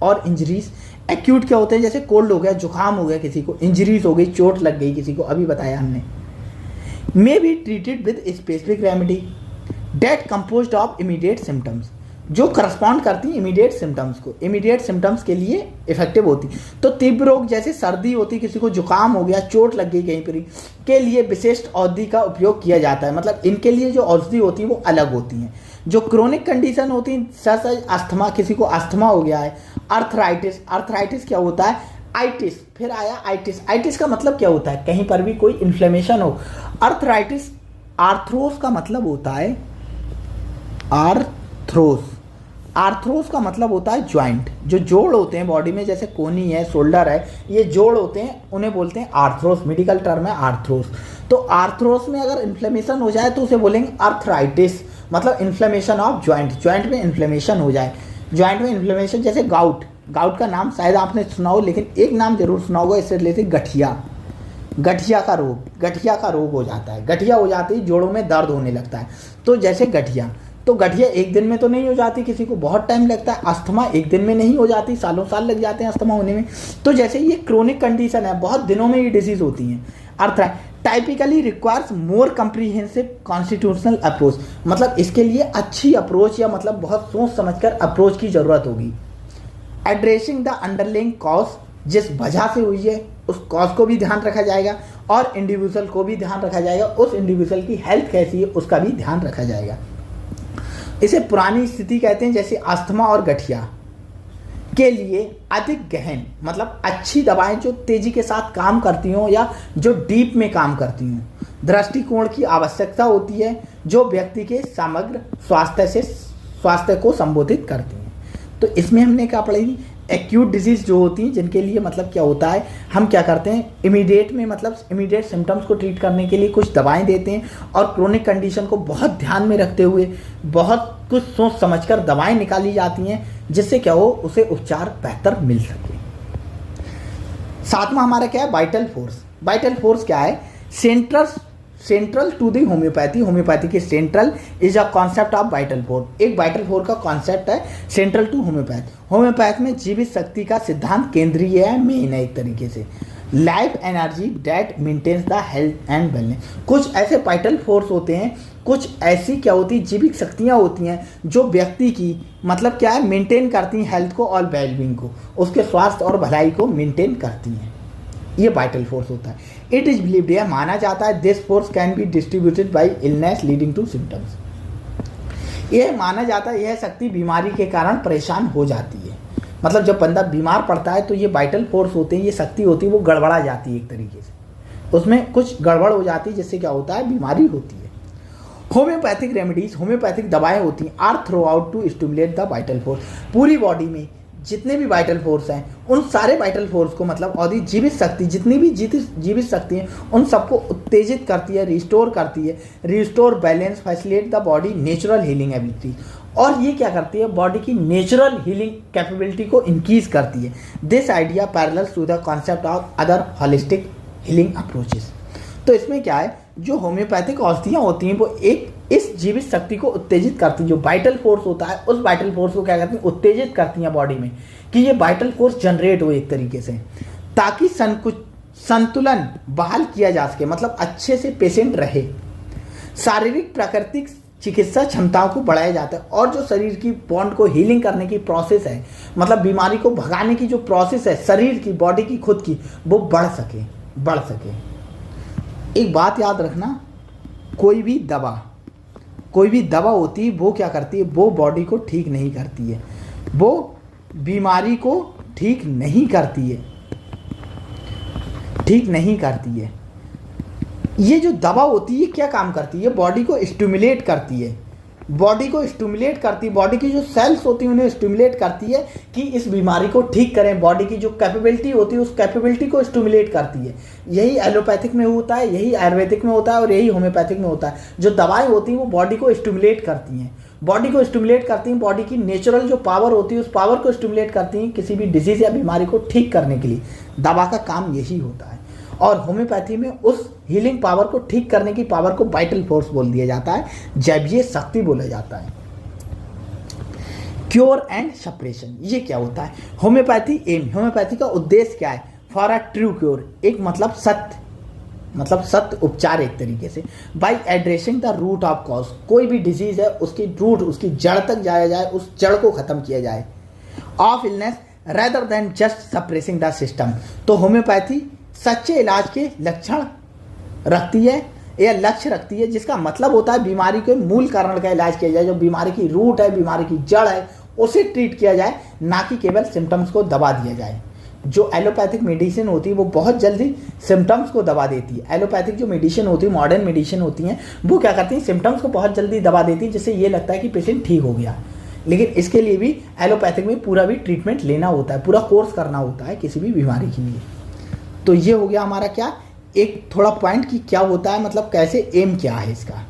और इंजरीज। एक्यूट क्या होते हैं, जैसे कोल्ड हो गया, जुकाम हो गया किसी को, इंजरीज हो गई, चोट लग गई किसी को, अभी बताया हमने। May be treated with specific remedy that composed of immediate symptoms, जो करस्पॉन्ड करती हैं इमीडिएट सिम्टम्स को, इमीडिएट सिम्टम्स के लिए इफेक्टिव होती। तो तीव्र रोग जैसे सर्दी होती, किसी को जुकाम हो गया, चोट लग गई कहीं पर, के लिए विशिष्ट औषधि का उपयोग किया जाता है, मतलब इनके लिए जो औषधि होती है वो अलग होती हैं। जो क्रोनिक कंडीशन होती है, सच अस्थमा, किसी को अस्थमा हो गया है, अर्थराइटिस, अर्थराइटिस क्या होता है, आइटिस, फिर आया आइटिस, आइटिस का मतलब क्या होता है, कहीं पर भी कोई इन्फ्लेमेशन हो। अर्थराइटिस, आर्थ्रोस का मतलब होता है, आर्थ्रोस, आर्थ्रोस का मतलब होता है ज्वाइंट, जो जोड़ होते हैं बॉडी में, जैसे कोनी है, शोल्डर है, ये जोड़ होते हैं, उन्हें बोलते हैं आर्थ्रोस, मेडिकल टर्म है आर्थ्रोस। तो आर्थ्रोस में अगर इन्फ्लेमेशन हो जाए तो उसे बोलेंगे अर्थराइटिस, मतलब इन्फ्लेमेशन ऑफ ज्वाइंट, ज्वाइंट में इन्फ्लेमेशन हो जाए, ज्वाइंट में इन्फ्लेमेशन। जैसे गाउट, गाउट का नाम शायद आपने सुना हो, लेकिन एक नाम जरूर सुना होगा इससे रिलेटेड, गठिया, गठिया का रोग, गठिया का रोग हो जाता है, गठिया हो जाती है, जोड़ों में दर्द होने लगता है, तो जैसे गठिया, तो गठिया एक दिन में तो नहीं हो जाती, किसी को बहुत टाइम लगता है। अस्थमा एक दिन में नहीं हो जाती, सालों साल लग जाते हैं अस्थमा होने में। तो जैसे ये क्रोनिक कंडीशन है, बहुत दिनों में ये डिजीज होती हैं। Typically requires more comprehensive constitutional approach, मतलब इसके लिए अच्छी अप्रोच या मतलब बहुत सोच समझकर अप्रोच की जरूरत होगी। एड्रेसिंग द अंडरलाइंग कॉज, जिस वजह से हुई है उस कॉज को भी ध्यान रखा जाएगा और इंडिविजुअल को भी ध्यान रखा जाएगा, उस इंडिविजुअल की हेल्थ कैसी है उसका भी ध्यान रखा जाएगा। इसे पुरानी स्थिति कहते हैं, जैसे अस्थमा और गठिया के लिए अधिक गहन, मतलब अच्छी दवाएं जो तेजी के साथ काम करती हों या जो डीप में काम करती हों, दृष्टिकोण की आवश्यकता होती है, जो व्यक्ति के समग्र स्वास्थ्य को संबोधित करती हैं। तो इसमें हमने क्या पढ़ी, एक्यूट डिजीज जो होती हैं जिनके लिए मतलब क्या होता है, हम क्या करते हैं इमीडिएट में, मतलब इमीडिएट सिम्टम्स को ट्रीट करने के लिए कुछ दवाएं देते हैं, और क्रोनिक कंडीशन को बहुत ध्यान में रखते हुए बहुत कुछ सोच समझकर दवाएं निकाली जाती हैं, जिससे क्या हो, उसे उपचार बेहतर मिल सके। सातवां हमारा क्या है, वाइटल फोर्स। वाइटल फोर्स क्या है, central to the homeopathy, homeopathy के central is a concept of vital force, एक वाइटल फोर्स का कॉन्सेप्ट है सेंट्रल टू होम्योपैथ। होम्योपैथ में जीवित शक्ति का सिद्धांत केंद्रीय है, मेन है एक तरीके से, life energy that maintains the health and wellness. कुछ ऐसे वाइटल फोर्स होते हैं, कुछ ऐसी क्या होती है, जीवित शक्तियाँ होती हैं जो व्यक्ति की मतलब क्या है, मेंटेन करती हैं हेल्थ को और वेलबींग को, उसके स्वास्थ्य और भलाई को मेंटेन करती हैं, ये वाइटल फोर्स होता है। इट इज बिलीव्ड, यह माना जाता है, this force can be distributed by illness leading to symptoms. यह माना जाता है यह शक्ति बीमारी के कारण परेशान हो जाती है, मतलब जब बंदा बीमार पड़ता है तो ये वाइटल फोर्स होते हैं, ये शक्ति होती है, वो गड़बड़ा जाती है एक तरीके से, उसमें कुछ गड़बड़ हो जाती है, जिससे क्या होता है, बीमारी होती है। होम्योपैथिक रेमेडीज, होम्योपैथिक दवाएं होती हैं, are through out to stimulate the vital force. पूरी बॉडी में जितने भी वाइटल फोर्स हैं, उन सारे वाइटल फोर्स को मतलब और जीवित शक्ति, जितनी भी जीवित शक्ति हैं, उन सबको उत्तेजित करती है, रिस्टोर करती है, restore balance, facilitate the body natural healing ability. और ये क्या करती है, बॉडी की नेचुरल हीलिंग कैपेबिलिटी को इंक्रीज करती है। This idea parallels to the concept of other holistic healing approaches. तो इसमें क्या है, जो होम्योपैथिक औषधियाँ होती हैं वो एक इस जीवित शक्ति को उत्तेजित करती है। जो वाइटल फोर्स होता है उस वाइटल फोर्स को क्या करती है, उत्तेजित करती हैं बॉडी में, कि ये वाइटल फोर्स जनरेट हो एक तरीके से, ताकि संतुलन बहाल किया जा सके, मतलब अच्छे से पेशेंट रहे। शारीरिक प्राकृतिक चिकित्सा क्षमताओं को बढ़ाया जाता है, और जो शरीर की बॉन्ड को हीलिंग करने की प्रोसेस है, मतलब बीमारी को भगाने की जो प्रोसेस है शरीर की, बॉडी की खुद की, वो बढ़ सके। एक बात याद रखना, कोई भी दवा होती है वो क्या करती है, वो बॉडी को ठीक नहीं करती है, वो बीमारी को ठीक नहीं करती है। ये जो दवा होती है क्या काम करती है, बॉडी को स्टिमुलेट करती है, बॉडी की जो सेल्स होती हैं उन्हें स्टिमुलेट करती है कि इस बीमारी को ठीक करें। बॉडी की जो कैपेबिलिटी होती है उस कैपेबिलिटी को स्टिमुलेट करती है। यही एलोपैथिक में होता है, यही आयुर्वेदिक में होता है, और यही होम्योपैथिक में होता है। जो दवाएं होती हैं वो बॉडी को स्टिमुलेट करती हैं, बॉडी की नेचुरल जो पावर होती है उस पावर को स्टिमुलेट करती हैं किसी भी डिजीज या बीमारी को ठीक करने के लिए। दवा का काम यही होता है। और होम्योपैथी में उस हीलिंग पावर को ठीक करने की पावर को वाइटल फोर्स बोल दिया जाता है, जैविक शक्ति बोला जाता है। क्योर एंड सप्रेशन, ये क्या होता है? होम्योपैथी का उद्देश्य क्या है? फॉर अ ट्रू क्योर, एक मतलब सत्य उपचार एक तरीके से। By addressing the root of cause, कोई भी डिजीज है उसकी रूट, उसकी जड़ तक जाया जाए, उस जड़ को खत्म किया जाए। Of illness rather than just suppressing the system, तो होम्योपैथी सच्चे इलाज के लक्षण रखती है या लक्ष्य रखती है, जिसका मतलब होता है बीमारी के मूल कारण का इलाज किया जाए। जो बीमारी की रूट है, बीमारी की जड़ है, उसे ट्रीट किया जाए, ना कि केवल सिम्टम्स को दबा दिया जाए। जो एलोपैथिक मेडिसिन होती है वो बहुत जल्दी सिम्टम्स को दबा देती है। एलोपैथिक जो मेडिसिन होती है, मॉडर्न मेडिसिन होती हैं, वो क्या करती हैं, सिम्टम्स को बहुत जल्दी दबा देती है, जिससे ये लगता है कि पेशेंट ठीक हो गया। लेकिन इसके लिए भी एलोपैथिक में पूरा भी ट्रीटमेंट लेना होता है, पूरा कोर्स करना होता है किसी भी बीमारी के लिए। तो ये हो गया हमारा क्या, एक थोड़ा पॉइंट कि क्या होता है, मतलब कैसे, एम क्या है इसका।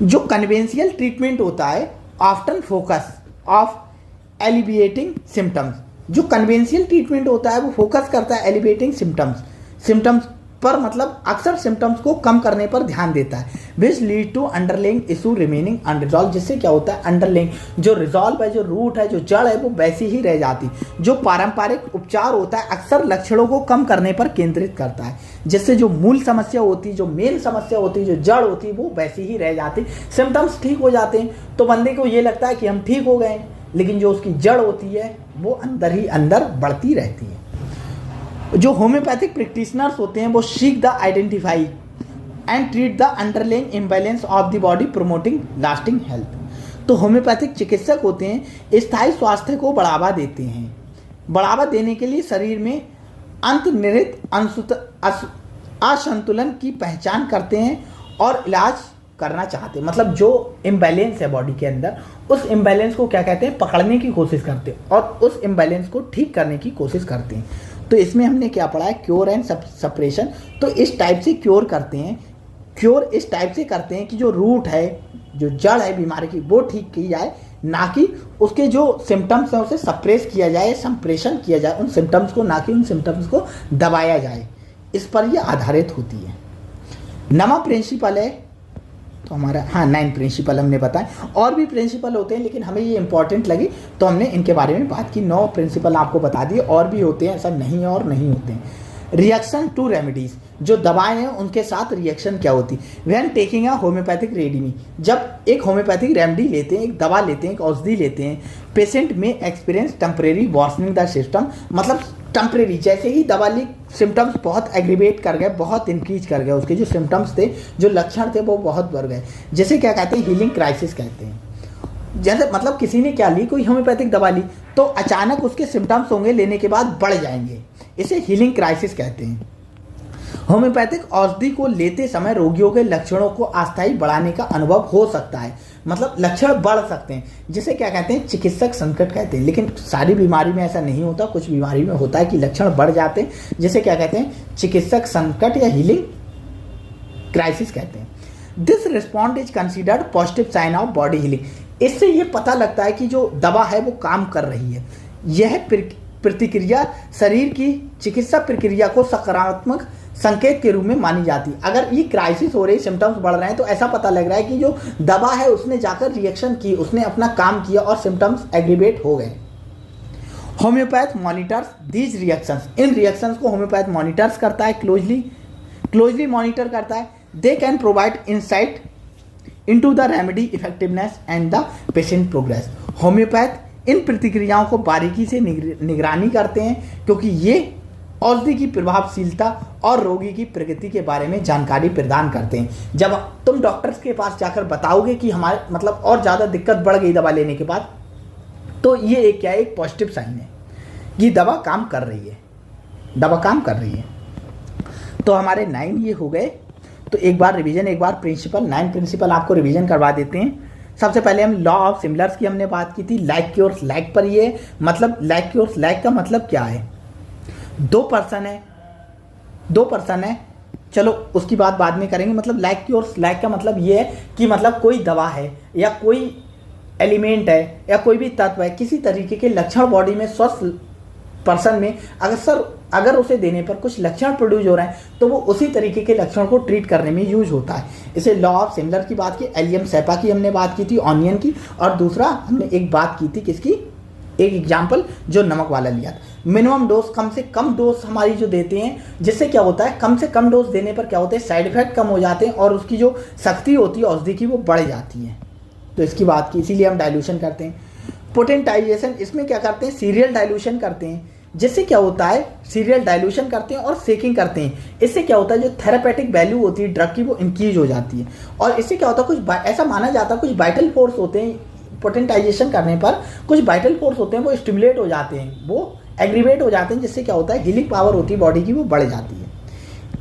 जो कन्वेंशियल ट्रीटमेंट होता है often focus of alleviating symptoms, जो कन्वेंशियल ट्रीटमेंट होता है वो फोकस करता है एलिविएटिंग सिम्टम्स पर, मतलब अक्सर सिम्टम्स को कम करने पर ध्यान देता है। Which lead to underlying issue remaining unresolved, जिससे क्या होता है, अंडरलाइंग जो रिजॉल्व है, जो रूट है, जो जड़ है, वो वैसी ही रह जाती। जो पारंपरिक उपचार होता है अक्सर लक्षणों को कम करने पर केंद्रित करता है, जिससे जो मूल समस्या होती है, जो मेन समस्या होती है, जो जड़ होती है, वो वैसी ही रह जाती। सिम्टम्स ठीक हो जाते हैं तो बंदे को ये लगता है कि हम ठीक हो गए, लेकिन जो उसकी जड़ होती है वो अंदर ही अंदर बढ़ती रहती है। जो होम्योपैथिक प्रैक्टिशनर्स होते हैं वो seek the identify and treat the underlying imbalance of the body promoting lasting health. तो होम्योपैथिक चिकित्सक होते हैं स्थायी स्वास्थ्य को बढ़ावा देते हैं। बढ़ावा देने के लिए शरीर में अंतर्निहित असंतुलन की पहचान करते हैं और इलाज करना चाहते हैं। मतलब जो इम्बैलेंस है बॉडी के अंदर, उस इम्बैलेंस को क्या कहते हैं, पकड़ने की कोशिश करते हैं और उस इम्बैलेंस को ठीक करने की कोशिश करते हैं। तो इसमें हमने क्या पढ़ा है, क्योर एंड सप्रेशन। तो इस टाइप से क्योर करते हैं, क्योर इस टाइप से करते हैं कि जो रूट है, जो जड़ है बीमारी की, वो ठीक की जाए, ना कि उसके जो सिम्टम्स हैं उसे सप्रेस किया जाए, संप्रेषण किया जाए उन सिम्टम्स को, ना कि उन सिम्टम्स को दबाया जाए। इस पर यह आधारित होती है। नवा प्रिंसिपल है तो हमारा, हाँ 9 प्रिंसिपल हमने बताए, और भी प्रिंसिपल होते हैं लेकिन हमें ये इंपॉर्टेंट लगी तो हमने इनके बारे में बात की। 9 प्रिंसिपल आपको बता दिए, और भी होते हैं, ऐसा नहीं है और नहीं होते हैं। रिएक्शन टू रेमेडीज, जो दवाएं हैं उनके साथ रिएक्शन क्या होती है। When taking a homeopathic remedy, जब एक होम्योपैथिक रेमेडी लेते हैं, एक दवा लेते हैं, एक औषधि लेते हैं, पेशेंट में experience temporary worsening the system, मतलब टेम्परेरी, जैसे ही दवा ली सिम्टम्स बहुत एग्रीवेट कर गए, बहुत इंक्रीज कर गए, उसके जो सिम्टम्स थे, जो लक्षण थे वो बहुत बढ़ गए, जैसे क्या कहते हैं, हीलिंग क्राइसिस कहते हैं। जैसे मतलब किसी ने क्या ली, कोई होम्योपैथिक दवा ली तो अचानक उसके सिम्टम्स होंगे लेने के बाद बढ़ जाएंगे, इसे हीलिंग क्राइसिस कहते हैं। होम्योपैथिक औषधि को लेते समय रोगियों के लक्षणों को अस्थायी बढ़ाने का अनुभव हो सकता है, मतलब लक्षण बढ़ सकते हैं, जिसे क्या कहते हैं, चिकित्सक संकट कहते हैं। लेकिन सारी बीमारी में ऐसा नहीं होता, कुछ बीमारी में होता है कि लक्षण बढ़ जाते हैं, जिसे क्या कहते हैं, चिकित्सक संकट या हीलिंग क्राइसिस कहते हैं। This respond is considered positive sign of body healing. इससे ये पता लगता है कि जो दवा है वो काम कर रही है। यह प्रतिक्रिया शरीर की चिकित्सा प्रक्रिया को सकारात्मक संकेत के रूप में मानी जाती है। अगर ये क्राइसिस हो रही, सिम्टम्स बढ़ रहे हैं, तो ऐसा पता लग रहा है कि जो दवा है उसने जाकर रिएक्शन की, उसने अपना काम किया और सिम्टम्स एग्रीवेट हो गए। होम्योपैथ मॉनिटर्स दीज रिएक्शंस, इन रिएक्शंस को होम्योपैथ मॉनिटर्स करता है, क्लोजली मॉनिटर करता है। They can provide insight into the remedy effectiveness and the patient progress. Homeopath इन प्रतिक्रियाओं को बारीकी से निगरानी करते हैं, क्योंकि ये औषधि की प्रभावशीलता और रोगी की प्रगति के बारे में जानकारी प्रदान करते हैं। जब तुम डॉक्टर्स के पास जाकर बताओगे कि हमारे मतलब और ज़्यादा दिक्कत बढ़ गई दवा लेने के बाद, तो ये एक क्या है, एक पॉजिटिव साइन है कि दवा काम कर रही है, दवा काम कर रही है। तो हमारे 9 ये हो गए। तो एक बार रिवीजन, एक बार प्रिंसिपल, 9 प्रिंसिपल आपको रिवीजन करवा देते हैं। सबसे पहले हम लॉ ऑफ सिमिलर्स की हमने बात की थी। लाइक क्योर्स लाइक पर, ये मतलब लाइक क्योर्स लाइक का मतलब क्या है? दो पर्सन है, चलो उसकी बात बाद में करेंगे। मतलब लाइक क्योर्स लाइक का मतलब ये है कि मतलब कोई दवा है या कोई एलिमेंट है या कोई भी तत्व है, किसी तरीके के लक्षण बॉडी में स्वस्थ पर्सन में अगर उसे देने पर कुछ लक्षण प्रोड्यूस हो रहे हैं, तो वो उसी तरीके के लक्षण को ट्रीट करने में यूज होता है। इसे लॉ ऑफ सिमिलर की बात की, एलियम सेपा की हमने बात की थी, ऑनियन की, और दूसरा हमने एक बात की थी किसकी, एक एग्जाम्पल जो नमक वाला लिया था। मिनिमम डोज, कम से कम डोज हमारी जो देते हैं, जिससे क्या होता है, कम से कम डोज देने पर क्या होता है, साइड इफेक्ट कम हो जाते हैं और उसकी जो शक्ति होती है औषधि की वो बढ़ जाती है। तो इसकी बात की, इसीलिए हम डाइल्यूशन करते हैं। पोटेंटाइजेशन, इसमें क्या करते हैं, सीरियल डाइल्यूशन करते हैं। जिससे क्या होता है, सीरियल डाइल्यूशन करते हैं और सेकिंग करते हैं। इससे क्या होता है, जो थेरापेटिक वैल्यू होती है ड्रग की वो इंक्रीज हो जाती है। और इससे क्या होता है, कुछ ऐसा माना जाता है कुछ वाइटल फोर्स होते हैं, पोटेंटाइजेशन करने पर कुछ वाइटल फोर्स होते हैं वो स्टिमुलेट हो जाते हैं, वो एग्रीवेट हो जाते हैं, जिससे क्या होता है, हीलिंग पावर होती है बॉडी की वो बढ़ जाती है।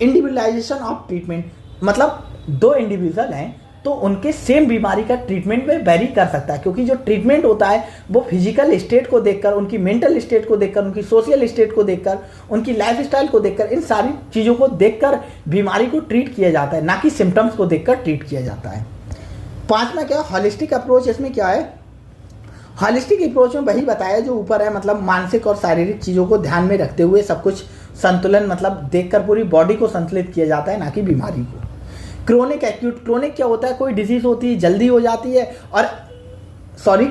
इंडिविजुअलाइजेशन ऑफ ट्रीटमेंट, मतलब दो इंडिविजुअल हैं तो उनके सेम बीमारी का ट्रीटमेंट में वेरी कर सकता है, क्योंकि जो ट्रीटमेंट होता है वो फिजिकल स्टेट को देखकर, उनकी मेंटल स्टेट को देखकर, उनकी सोशल स्टेट को देखकर, उनकी लाइफ स्टाइल को देखकर, इन सारी चीज़ों को देखकर बीमारी को ट्रीट किया जाता है, ना कि सिम्टम्स को देखकर ट्रीट किया जाता है। 5वां क्या, हॉलिस्टिक अप्रोच। इसमें क्या है, हॉलिस्टिक अप्रोच में वही बताया जो ऊपर है, मतलब मानसिक और शारीरिक चीज़ों को ध्यान में रखते हुए सब कुछ संतुलन, मतलब देखकर पूरी बॉडी को संतुलित किया जाता है, ना कि बीमारी को। क्रोनिक एक्यूट, क्रोनिक क्या होता है, कोई डिजीज होती है जल्दी हो जाती है, और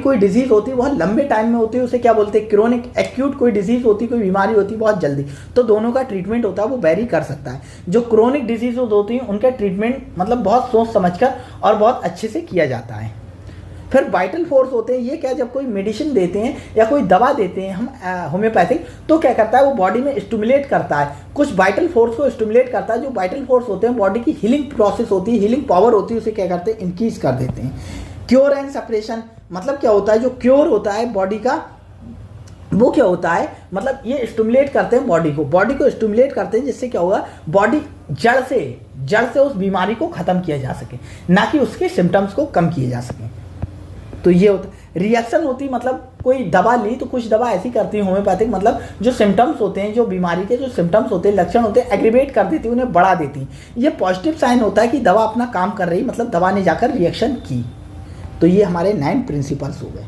कोई डिजीज होती है बहुत लंबे टाइम में होती है, उसे क्या बोलते हैं, क्रोनिक। एक्यूट कोई डिजीज होती है, कोई बीमारी होती है बहुत जल्दी, तो दोनों का ट्रीटमेंट होता है वो वेरी कर सकता है। जो क्रोनिक डिजीज होती हैं उनका ट्रीटमेंट मतलब बहुत सोच समझकर और बहुत अच्छे से किया जाता है। फिर वाइटल फोर्स होते हैं, ये क्या, जब कोई मेडिसिन देते हैं या कोई दवा देते हैं हम होम्योपैथिक, तो क्या करता है वो बॉडी में स्टिमुलेट करता है, कुछ वाइटल फोर्स को स्टिमुलेट करता है। जो वाइटल फोर्स होते हैं बॉडी की हीलिंग प्रोसेस होती है, हीलिंग पावर होती है, उसे क्या करते हैं, इंक्रीज कर देते हैं। क्योर एंड सेपरेशन, मतलब क्या होता है, जो क्योर होता है बॉडी का वो क्या होता है, मतलब ये स्टिमुलेट करते हैं बॉडी को स्टिमुलेट करते हैं, जिससे क्या होगा, बॉडी जड़ से उस बीमारी को खत्म किया जा सके, ना कि उसके सिम्टम्स को कम किए जा सके। तो ये होता है। रिएक्शन होती, मतलब कोई दवा ली तो कुछ दवा ऐसी करती है होम्योपैथिक, मतलब जो सिम्टम्स होते हैं, जो बीमारी के जो सिम्टम्स होते हैं, लक्षण होते हैं, एग्रीवेट कर देती है, उन्हें बढ़ा देती है। ये पॉजिटिव साइन होता है कि दवा अपना काम कर रही, मतलब दवा ने जाकर रिएक्शन की। तो ये हमारे 9 प्रिंसिपल्स हो गए।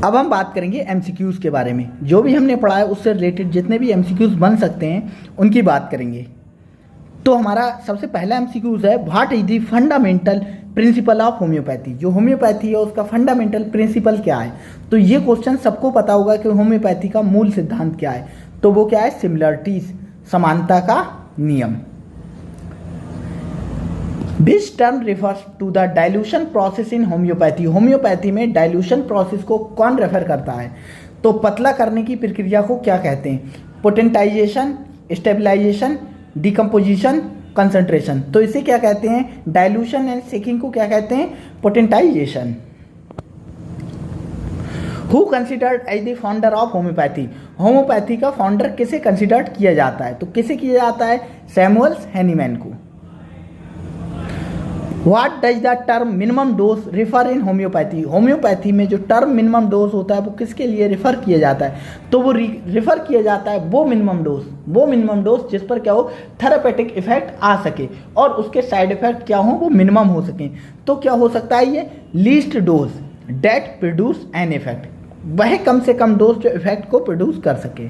अब हम बात करेंगे एमसीक्यूज़ के बारे में। जो भी हमने पढ़ा है उससे रिलेटेड जितने भी एमसीक्यूज़ बन सकते हैं उनकी बात करेंगे। तो हमारा सबसे पहला एमसीक्यूज़ है, what is the fundamental principle of homeopathy. जो होम्योपैथी है उसका फंडामेंटल प्रिंसिपल क्या है। तो ये क्वेश्चन सबको पता होगा कि होम्योपैथी का मूल सिद्धांत क्या है। तो वो क्या है, सिमिलरिटीज, समानता का नियम। This term refers to the dilution process in homeopathy. Homeopathy में डाइल्यूशन प्रोसेस को कौन रेफर करता है। तो पतला करने की प्रक्रिया को क्या कहते हैं, पोटेंटाइजेशन, स्टेबलाइजेशन, डिकम्पोजिशन, कंसंट्रेशन। तो इसे क्या कहते हैं, डाइल्यूशन एंड शेकिंग को क्या कहते हैं, potentisation. Who considered as the founder of homeopathy. Homeopathy का फाउंडर किसे कंसिडर्ड किया जाता है। तो किसे किया जाता है, सैमुअल्स हैनीमैन को। What does the term minimum dose refer in homeopathy. Homeopathy में जो टर्म मिनिमम डोज होता है वो किसके लिए रिफर किया जाता है। तो वो रिफर किया जाता है वो मिनिमम डोज जिस पर क्या हो, थेरापेटिक इफेक्ट आ सके और उसके साइड इफेक्ट क्या हो, वो मिनिमम हो सके। तो क्या हो सकता है, ये least dose that produce an effect, वह कम से कम डोज जो इफेक्ट को प्रोड्यूस कर सके।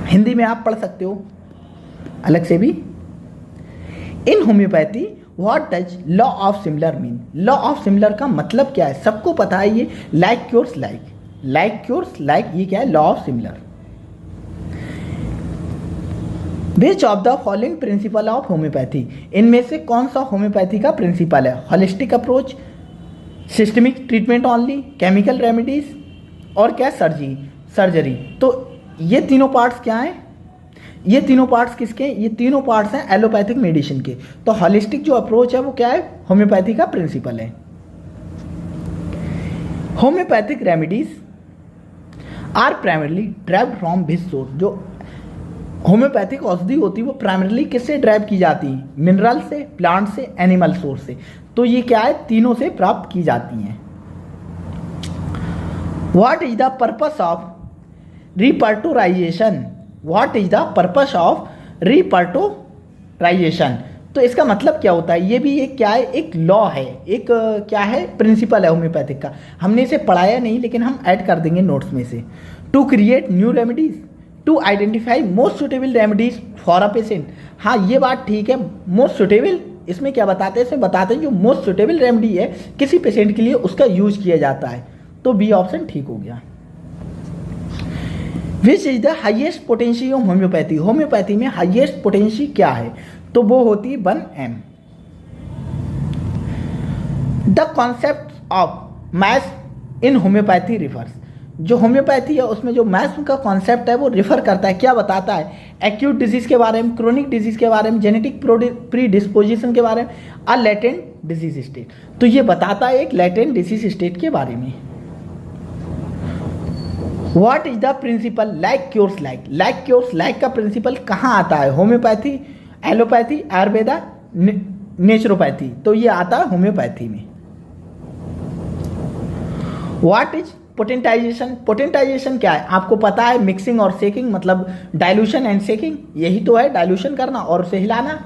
हिंदी में आप पढ़ सकते हो, अलग से भी। In homeopathy what does law of similar mean? Law of similar का मतलब क्या है? सबको पता है ये like cures like, like cures like, ये क्या है? Law of similar. Which of the following principle of homeopathy? इनमें से कौन सा होम्योपैथी का प्रिंसिपल है? Holistic approach, systemic treatment only, chemical remedies और क्या? सर्जरी। तो ये तीनों पार्ट्स क्या हैं? ये तीनों पार्ट्स किसके? ये तीनों पार्ट्स हैं एलोपैथिक मेडिसिन के। तो होलिस्टिक जो अप्रोच है वो क्या है? होम्योपैथी का प्रिंसिपल है। Homeopathic remedies are primarily derived from which source? जो होम्योपैथिक औषधि होती है वो प्राइमरली किससे ड्राइव की जाती है? मिनरल से, प्लांट से, एनिमल सोर्स से। तो ये क्या है? तीनों से प्राप्त की जाती हैं। What is the purpose of repertorisation? What is the purpose of repertorisation? तो इसका मतलब क्या होता है? ये भी एक क्या है? एक लॉ है, एक क्या है? प्रिंसिपल है होम्योपैथिक का। हमने इसे पढ़ाया नहीं लेकिन हम ऐड कर देंगे नोट्स में से। To create new remedies, to identify most suitable remedies for a patient. हाँ ये बात ठीक है, मोस्ट सुटेबल इसमें क्या बताते हैं? इसमें बताते हैं जो मोस्ट सुटेबल रेमेडी है किसी पेशेंट के लिए उसका यूज किया जाता है। तो बी ऑप्शन ठीक हो गया। Which is the highest potential of homeopathy? Homeopathy में हाइएस्ट पोटेंशी क्या है? तो वो होती है 1M। The concept of maths in homeopathy refers? जो होम्योपैथी है उसमें जो मैथ्स का कॉन्सेप्ट है वो रिफर करता है, क्या बताता है? एक्यूट डिजीज के बारे में, क्रोनिक डिजीज के बारे में, जेनेटिक प्रीडिस्पोजिशन के बारे में, अ लेटेंट डिजीज स्टेट। तो ये बताता है एक लेटेंट डिजीज स्टेट के बारे में। What is the principle like cures like? Like cures like का प्रिंसिपल कहाँ आता है? Homeopathy, allopathy, Ayurveda, naturopathy. तो ये आता है होम्योपैथी में। What is potentisation? पोटेंटाइजेशन क्या है? आपको पता है मिक्सिंग और शेकिंग, मतलब डाइल्यूशन एंड शेकिंग, यही तो है। डाइल्यूशन करना और उसे हिलाना,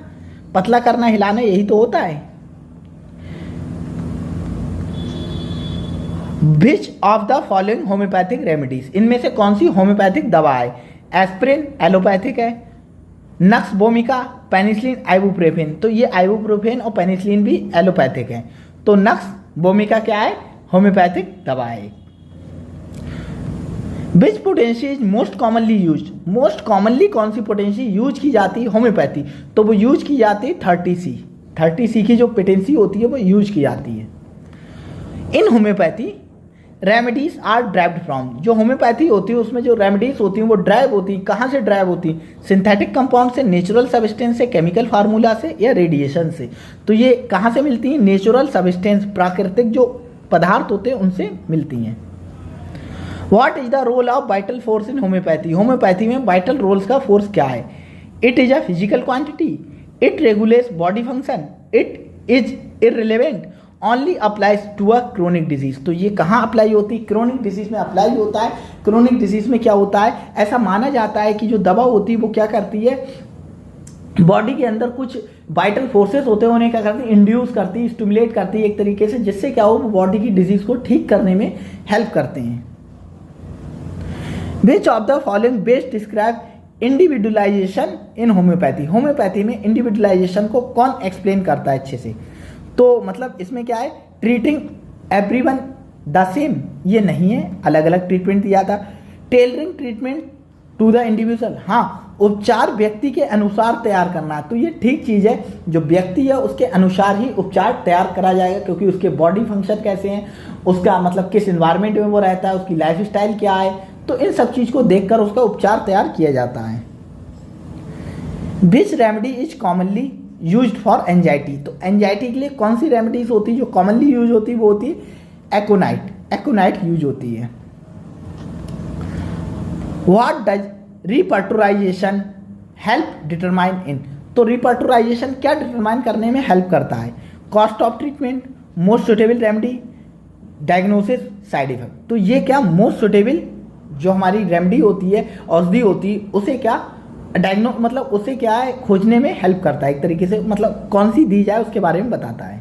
पतला करना, हिलाना, यही तो होता है। विच of the following homeopathic remedies? इनमें से कौन सी होम्योपैथिक दवा है? एस्प्रिन एलोपैथिक है, नक्स वोमिका, पेनिसिलिन, आइबुप्रोफेन। तो ये आइबुप्रोफेन और पेनिसिलिन भी एलोपैथिक है। तो नक्स वोमिका क्या है? होम्योपैथिक दवा है। Which potency is most commonly use? Most commonly कौन सी पोटेंसी यूज की जाती है होम्योपैथी? तो वो यूज की जाती है 30C। 30C की जो पोटेंसी होती है वो यूज की जाती है। In homeopathy remedies are derived from? जो होम्योपैथी होती है उसमें जो रेमेडीज होती हैं वो ड्राइव होती हैं, कहाँ से ड्राइव होती हैं? सिंथेटिक कंपाउंड से, नेचुरल सब्सटेंस से, केमिकल फार्मूला से या रेडिएशन से। तो ये कहाँ से मिलती हैं? नेचुरल सब्सटेंस, प्राकृतिक जो पदार्थ होते हैं उनसे मिलती हैं। What is the role of vital force in homeopathy? Homeopathy में वाइटल रोल्स का फोर्स क्या है? It is a physical quantity, it regulates body function, it is irrelevant, only applies to a chronic disease. तो ये कहाँ अप्लाई होती है? क्रोनिक डिजीज में अप्लाई होता है। क्रोनिक डिजीज में क्या होता है? ऐसा माना जाता है कि जो दवा होती है वो क्या करती है? बॉडी के अंदर कुछ वाइटल फोर्सेस होते हैं, उन्हें क्या करती है? इंड्यूस करती है, स्टिमुलेट करती है एक तरीके से, जिससे क्या हो? बॉडी की डिजीज को ठीक करने में हेल्प करते हैं। Which of the following best describe individualisation in homeopathy? Homeopathy में इंडिविजुअलाइजेशन को कौन एक्सप्लेन करता है अच्छे से? तो मतलब इसमें क्या है? ट्रीटिंग एवरीवन द सेम, ये नहीं है, अलग अलग ट्रीटमेंट दिया था। Tailoring treatment to the individual, हाँ उपचार व्यक्ति के अनुसार तैयार करना है। तो ये ठीक चीज़ है, जो व्यक्ति है उसके अनुसार ही उपचार तैयार करा जाएगा, क्योंकि उसके बॉडी फंक्शन कैसे हैं, उसका मतलब किस इन्वायरमेंट में वो रहता है, उसकी लाइफ स्टाइल क्या है, तो इन सब चीज़ को देखकर उसका उपचार तैयार किया जाता है। Which remedy is commonly used for anxiety? तो एंजाइटी के लिए कौन सी रेमेडीज होती है जो कॉमनली यूज होती है? वो होती है एकोनाइट, एकोनाइट यूज होती है। What does repertorisation help determine in? तो रिपर्टोराइजेशन क्या डिटरमाइन करने में हेल्प करता है? Cost of treatment, most suitable remedy, diagnosis, side effect. तो ये क्या मोस्ट सुटेबल जो हमारी रेमेडी होती है, औषधि होती है, उसे क्या मतलब उसे क्या है खोजने में हेल्प करता है एक तरीके से, मतलब कौन सी दी जाए उसके बारे में बताता है।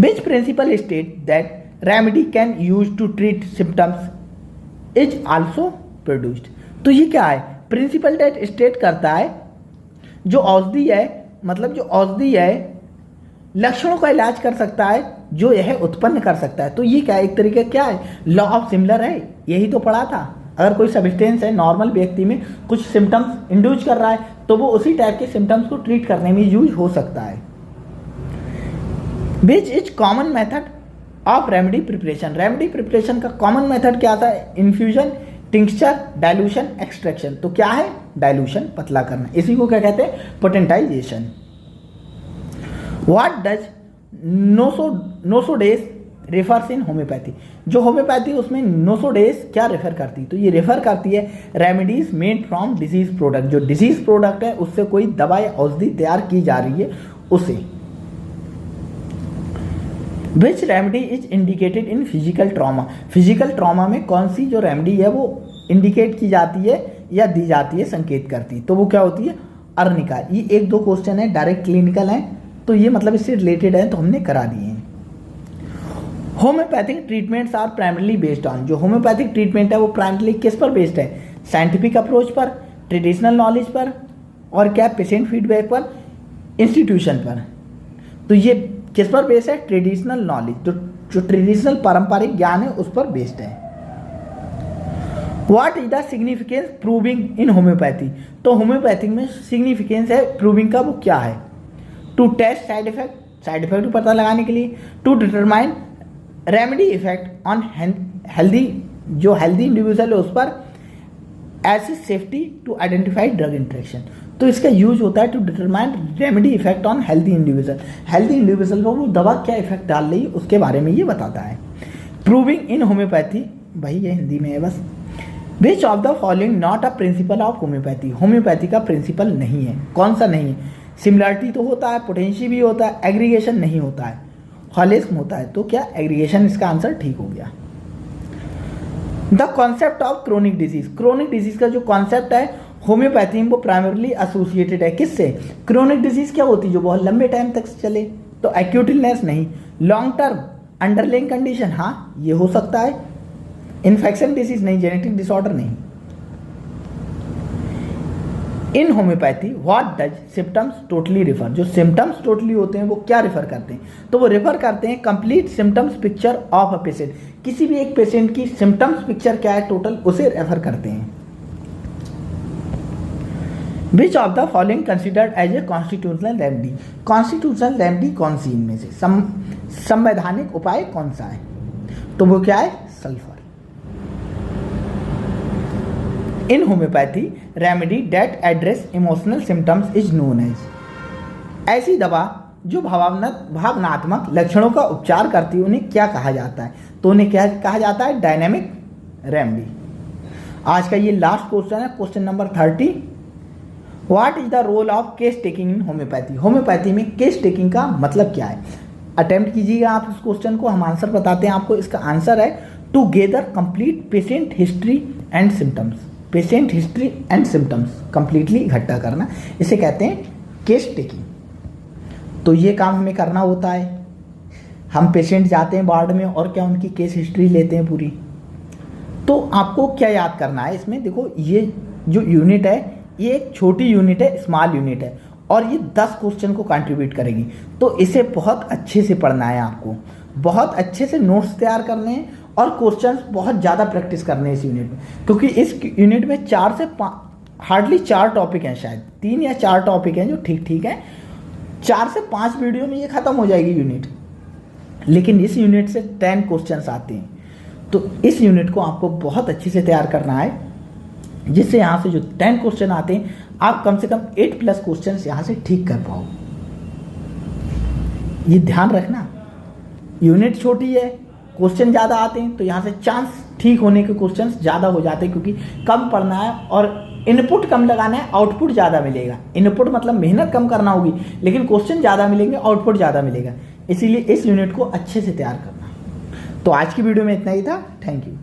Which principle state that remedy can use to treat symptoms is also produced? तो ये क्या है? प्रिंसिपल डेट स्टेट करता है जो औषधि है, मतलब जो औषधि है लक्षणों का इलाज कर सकता है जो यह उत्पन्न कर सकता है। तो ये क्या एक तरीके क्या है, लॉ ऑफ सिमिलर है, यही तो पढ़ा था। अगर कोई सब्सटेंस है नॉर्मल व्यक्ति में कुछ सिम्टम्स इंड्यूस कर रहा है तो वो उसी टाइप के सिम्टम्स को ट्रीट करने में यूज हो सकता है। Which is common method of remedy preparation, remedy preparation का कॉमन मेथड क्या था, इन्फ्यूजन, टिंक्चर, डाइल्यूशन, एक्सट्रैक्शन। तो क्या है, डाइल्यूशन, पतला करना, इसी को क्या कहते हैं, potentisation. What does nosodes refers in homeopathy, जो होम्योपैथी उसमें नोसोडेज क्या रेफर करती है, तो ये रेफर करती है remedies made from disease product, जो डिजीज प्रोडक्ट है उससे कोई दवा या औषधि तैयार की जा रही है उसे। Which remedy is indicated in physical trauma, physical trauma में कौन सी जो रेमेडी है वो इंडिकेट की जाती है या दी जाती है, संकेत करती है, तो वो क्या होती है, अर्निका। ये एक दो क्वेश्चन है डायरेक्ट क्लिनिकल है, तो ये मतलब इससे रिलेटेड है तो हमने करा दिए हैं। Homeopathic treatments are primarily based on, जो होम्योपैथिक ट्रीटमेंट है वो प्राइमरली किस पर बेस्ड है, साइंटिफिक अप्रोच पर, ट्रेडिशनल नॉलेज पर, और क्या पेशेंट फीडबैक पर, इंस्टीट्यूशन पर। तो ये किस पर बेस्ड है, ट्रेडिशनल नॉलेज, जो ट्रेडिशनल पारंपरिक ज्ञान है उस पर बेस्ड है। What is the significance proving in homeopathy, तो होम्योपैथिक में सिग्निफिकेंस है प्रूविंग का वो क्या है, to test side effect, side effect पता लगाने के लिए, to determine remedy effect on healthy, जो हेल्दी इंडिविजुअल है उस पर, ऐसी safety to identify drug interaction. तो इसका यूज होता है to determine remedy effect on healthy individual, healthy individual पर वो दवा क्या इफेक्ट डाल रही है उसके बारे में ये बताता है। प्रूविंग इन होम्योपैथी, भाई ये हिंदी में है बस। विच of the following not a principal of homeopathy, homeopathy का प्रिंसिपल नहीं है, कौन सा नहीं है, सिमिलरिटी तो होता है, पोटेंशियल भी होता है, एग्रीगेशन नहीं होता है, हॉलिज्म होता है, तो क्या एग्रीगेशन, इसका आंसर ठीक हो गया। The concept of chronic disease, chronic disease का जो कॉन्सेप्ट है होम्योपैथी में वो प्राइमरली एसोसिएटेड है किससे, क्रोनिक डिजीज क्या होती है जो बहुत लंबे टाइम तक चले, तो एक्यूट इलनेस नहीं, लॉन्ग टर्म अंडरलाइंग कंडीशन, हाँ ये हो सकता है, इन्फेक्शन डिजीज नहीं, जेनेटिक डिसऑर्डर नहीं। In homeopathy what does symptoms totally refer, जो सिम्टम्स टोटली होते हैं वो क्या रिफर करते हैं, तो वो रिफर करते हैं complete symptoms picture of a patient, किसी भी एक पेशेंट की सिम्टम्स पिक्चर क्या है टोटल उसे रेफर करते हैं। Which of the following considered as a constitutional remedy, constitutional remedy कौन सी इनमें से, संवैधानिक उपाय कौन सा है, तो वो क्या है, sulphur. In homeopathy remedy that address emotional symptoms is known as, ऐसी दवा जो भावनात्मक लक्षणों का उपचार करती है उन्हें क्या कहा जाता है, तो उन्हें क्या कहा जाता है, डायनेमिक रेमेडी। आज का ये लास्ट क्वेश्चन है, question number 30। What is the role of case taking in homeopathy, homeopathy में केस टेकिंग का मतलब क्या है, अटेम्प्ट कीजिएगा आप इस क्वेश्चन को, हम आंसर बताते हैं आपको। इसका आंसर है to gather complete patient history and symptoms, patient history and symptoms completely इकट्ठा करना, इसे कहते हैं केस टेकिंग। तो ये काम हमें करना होता है, हम पेशेंट जाते हैं वार्ड में और क्या उनकी केस हिस्ट्री लेते हैं पूरी। तो आपको क्या याद करना है इसमें, देखो ये जो यूनिट है ये एक छोटी यूनिट है, स्मॉल यूनिट है, और ये 10 क्वेश्चन को कंट्रीब्यूट करेगी, तो इसे बहुत अच्छे से पढ़ना है आपको, बहुत अच्छे से नोट्स तैयार करने हैं और क्वेश्चंस बहुत ज़्यादा प्रैक्टिस करने हैं इस यूनिट में, क्योंकि इस यूनिट में 4 से हार्डली 4 टॉपिक हैं, शायद 3 या 4 टॉपिक हैं जो ठीक ठीक हैं। 4 से 5 वीडियो में ये ख़त्म हो जाएगी यूनिट, लेकिन इस यूनिट से 10 क्वेश्चंस आते हैं, तो इस यूनिट को आपको बहुत अच्छे से तैयार करना है, जिससे यहाँ से जो 10 क्वेश्चन आते हैं आप कम से कम 8+ क्वेश्चन यहाँ से ठीक कर पाओ। ये ध्यान रखना, यूनिट छोटी है, क्वेश्चन ज़्यादा आते हैं, तो यहाँ से चांस ठीक होने के क्वेश्चन ज़्यादा हो जाते हैं, क्योंकि कम पढ़ना है और इनपुट कम लगाना है, आउटपुट ज़्यादा मिलेगा। इनपुट मतलब मेहनत कम करना होगी, लेकिन क्वेश्चन ज़्यादा मिलेंगे, आउटपुट ज़्यादा मिलेगा, इसीलिए इस यूनिट को अच्छे से तैयार करना। तो आज की वीडियो में इतना ही था, थैंक यू।